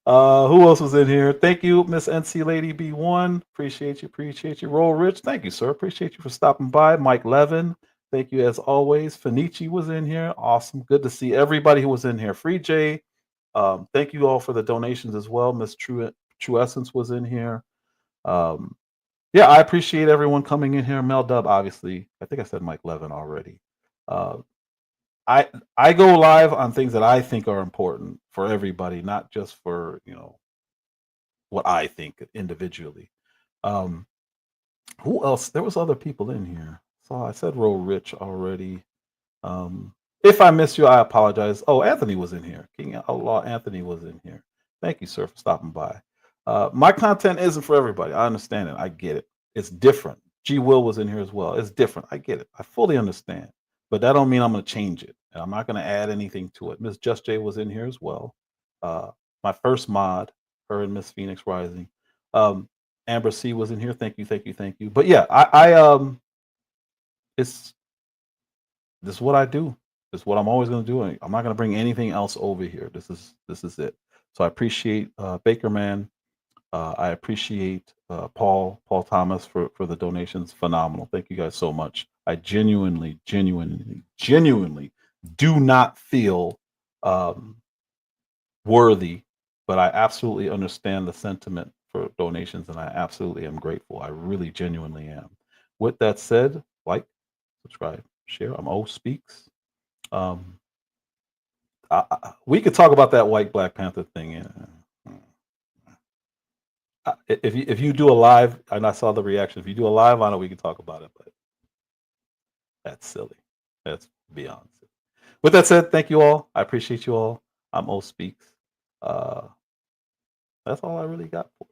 Who else was in here? Thank you, Miss NC Lady B1. Appreciate you, appreciate you. Roll Rich, thank you, sir. Appreciate you for stopping by. Mike Levin, thank you as always. Fenici was in here. Awesome. Good to see everybody who was in here. Free J, thank you all for the donations as well. Miss True Essence was in here. Yeah, I appreciate everyone coming in here. Mel Dub, obviously. I think I said Mike Levin already. I go live on things that I think are important for everybody, not just for what I think individually. Who else? There was other people in here. So I said Roll Rich already. If I missed you, I apologize. Oh, Anthony was in here. King Outlaw Anthony was in here. Thank you, sir, for stopping by. My content isn't for everybody. I understand it. I get it. It's different. G. Will was in here as well. It's different. I get it. I fully understand. But that don't mean I'm going to change it. And I'm not going to add anything to it. Miss Just J was in here as well. My first mod, her and Miss Phoenix Rising. Amber C was in here. Thank you, thank you, thank you. But yeah, this is what I do. This is what I'm always going to do. I'm not going to bring anything else over here. This is it. So I appreciate Baker Man. I appreciate Paul Thomas for the donations. Phenomenal. Thank you guys so much. I genuinely do not feel worthy, but I absolutely understand the sentiment for donations, and I absolutely am grateful. I really genuinely am. With that said, like, subscribe, share. I'm O Speaks. We could talk about that white Black Panther thing. If you do a live, and I saw the reaction, if you do a live on it, we can talk about it, but that's silly. That's beyond silly. With that said, thank you all. I appreciate you all. I'm O Speaks. That's all I really got for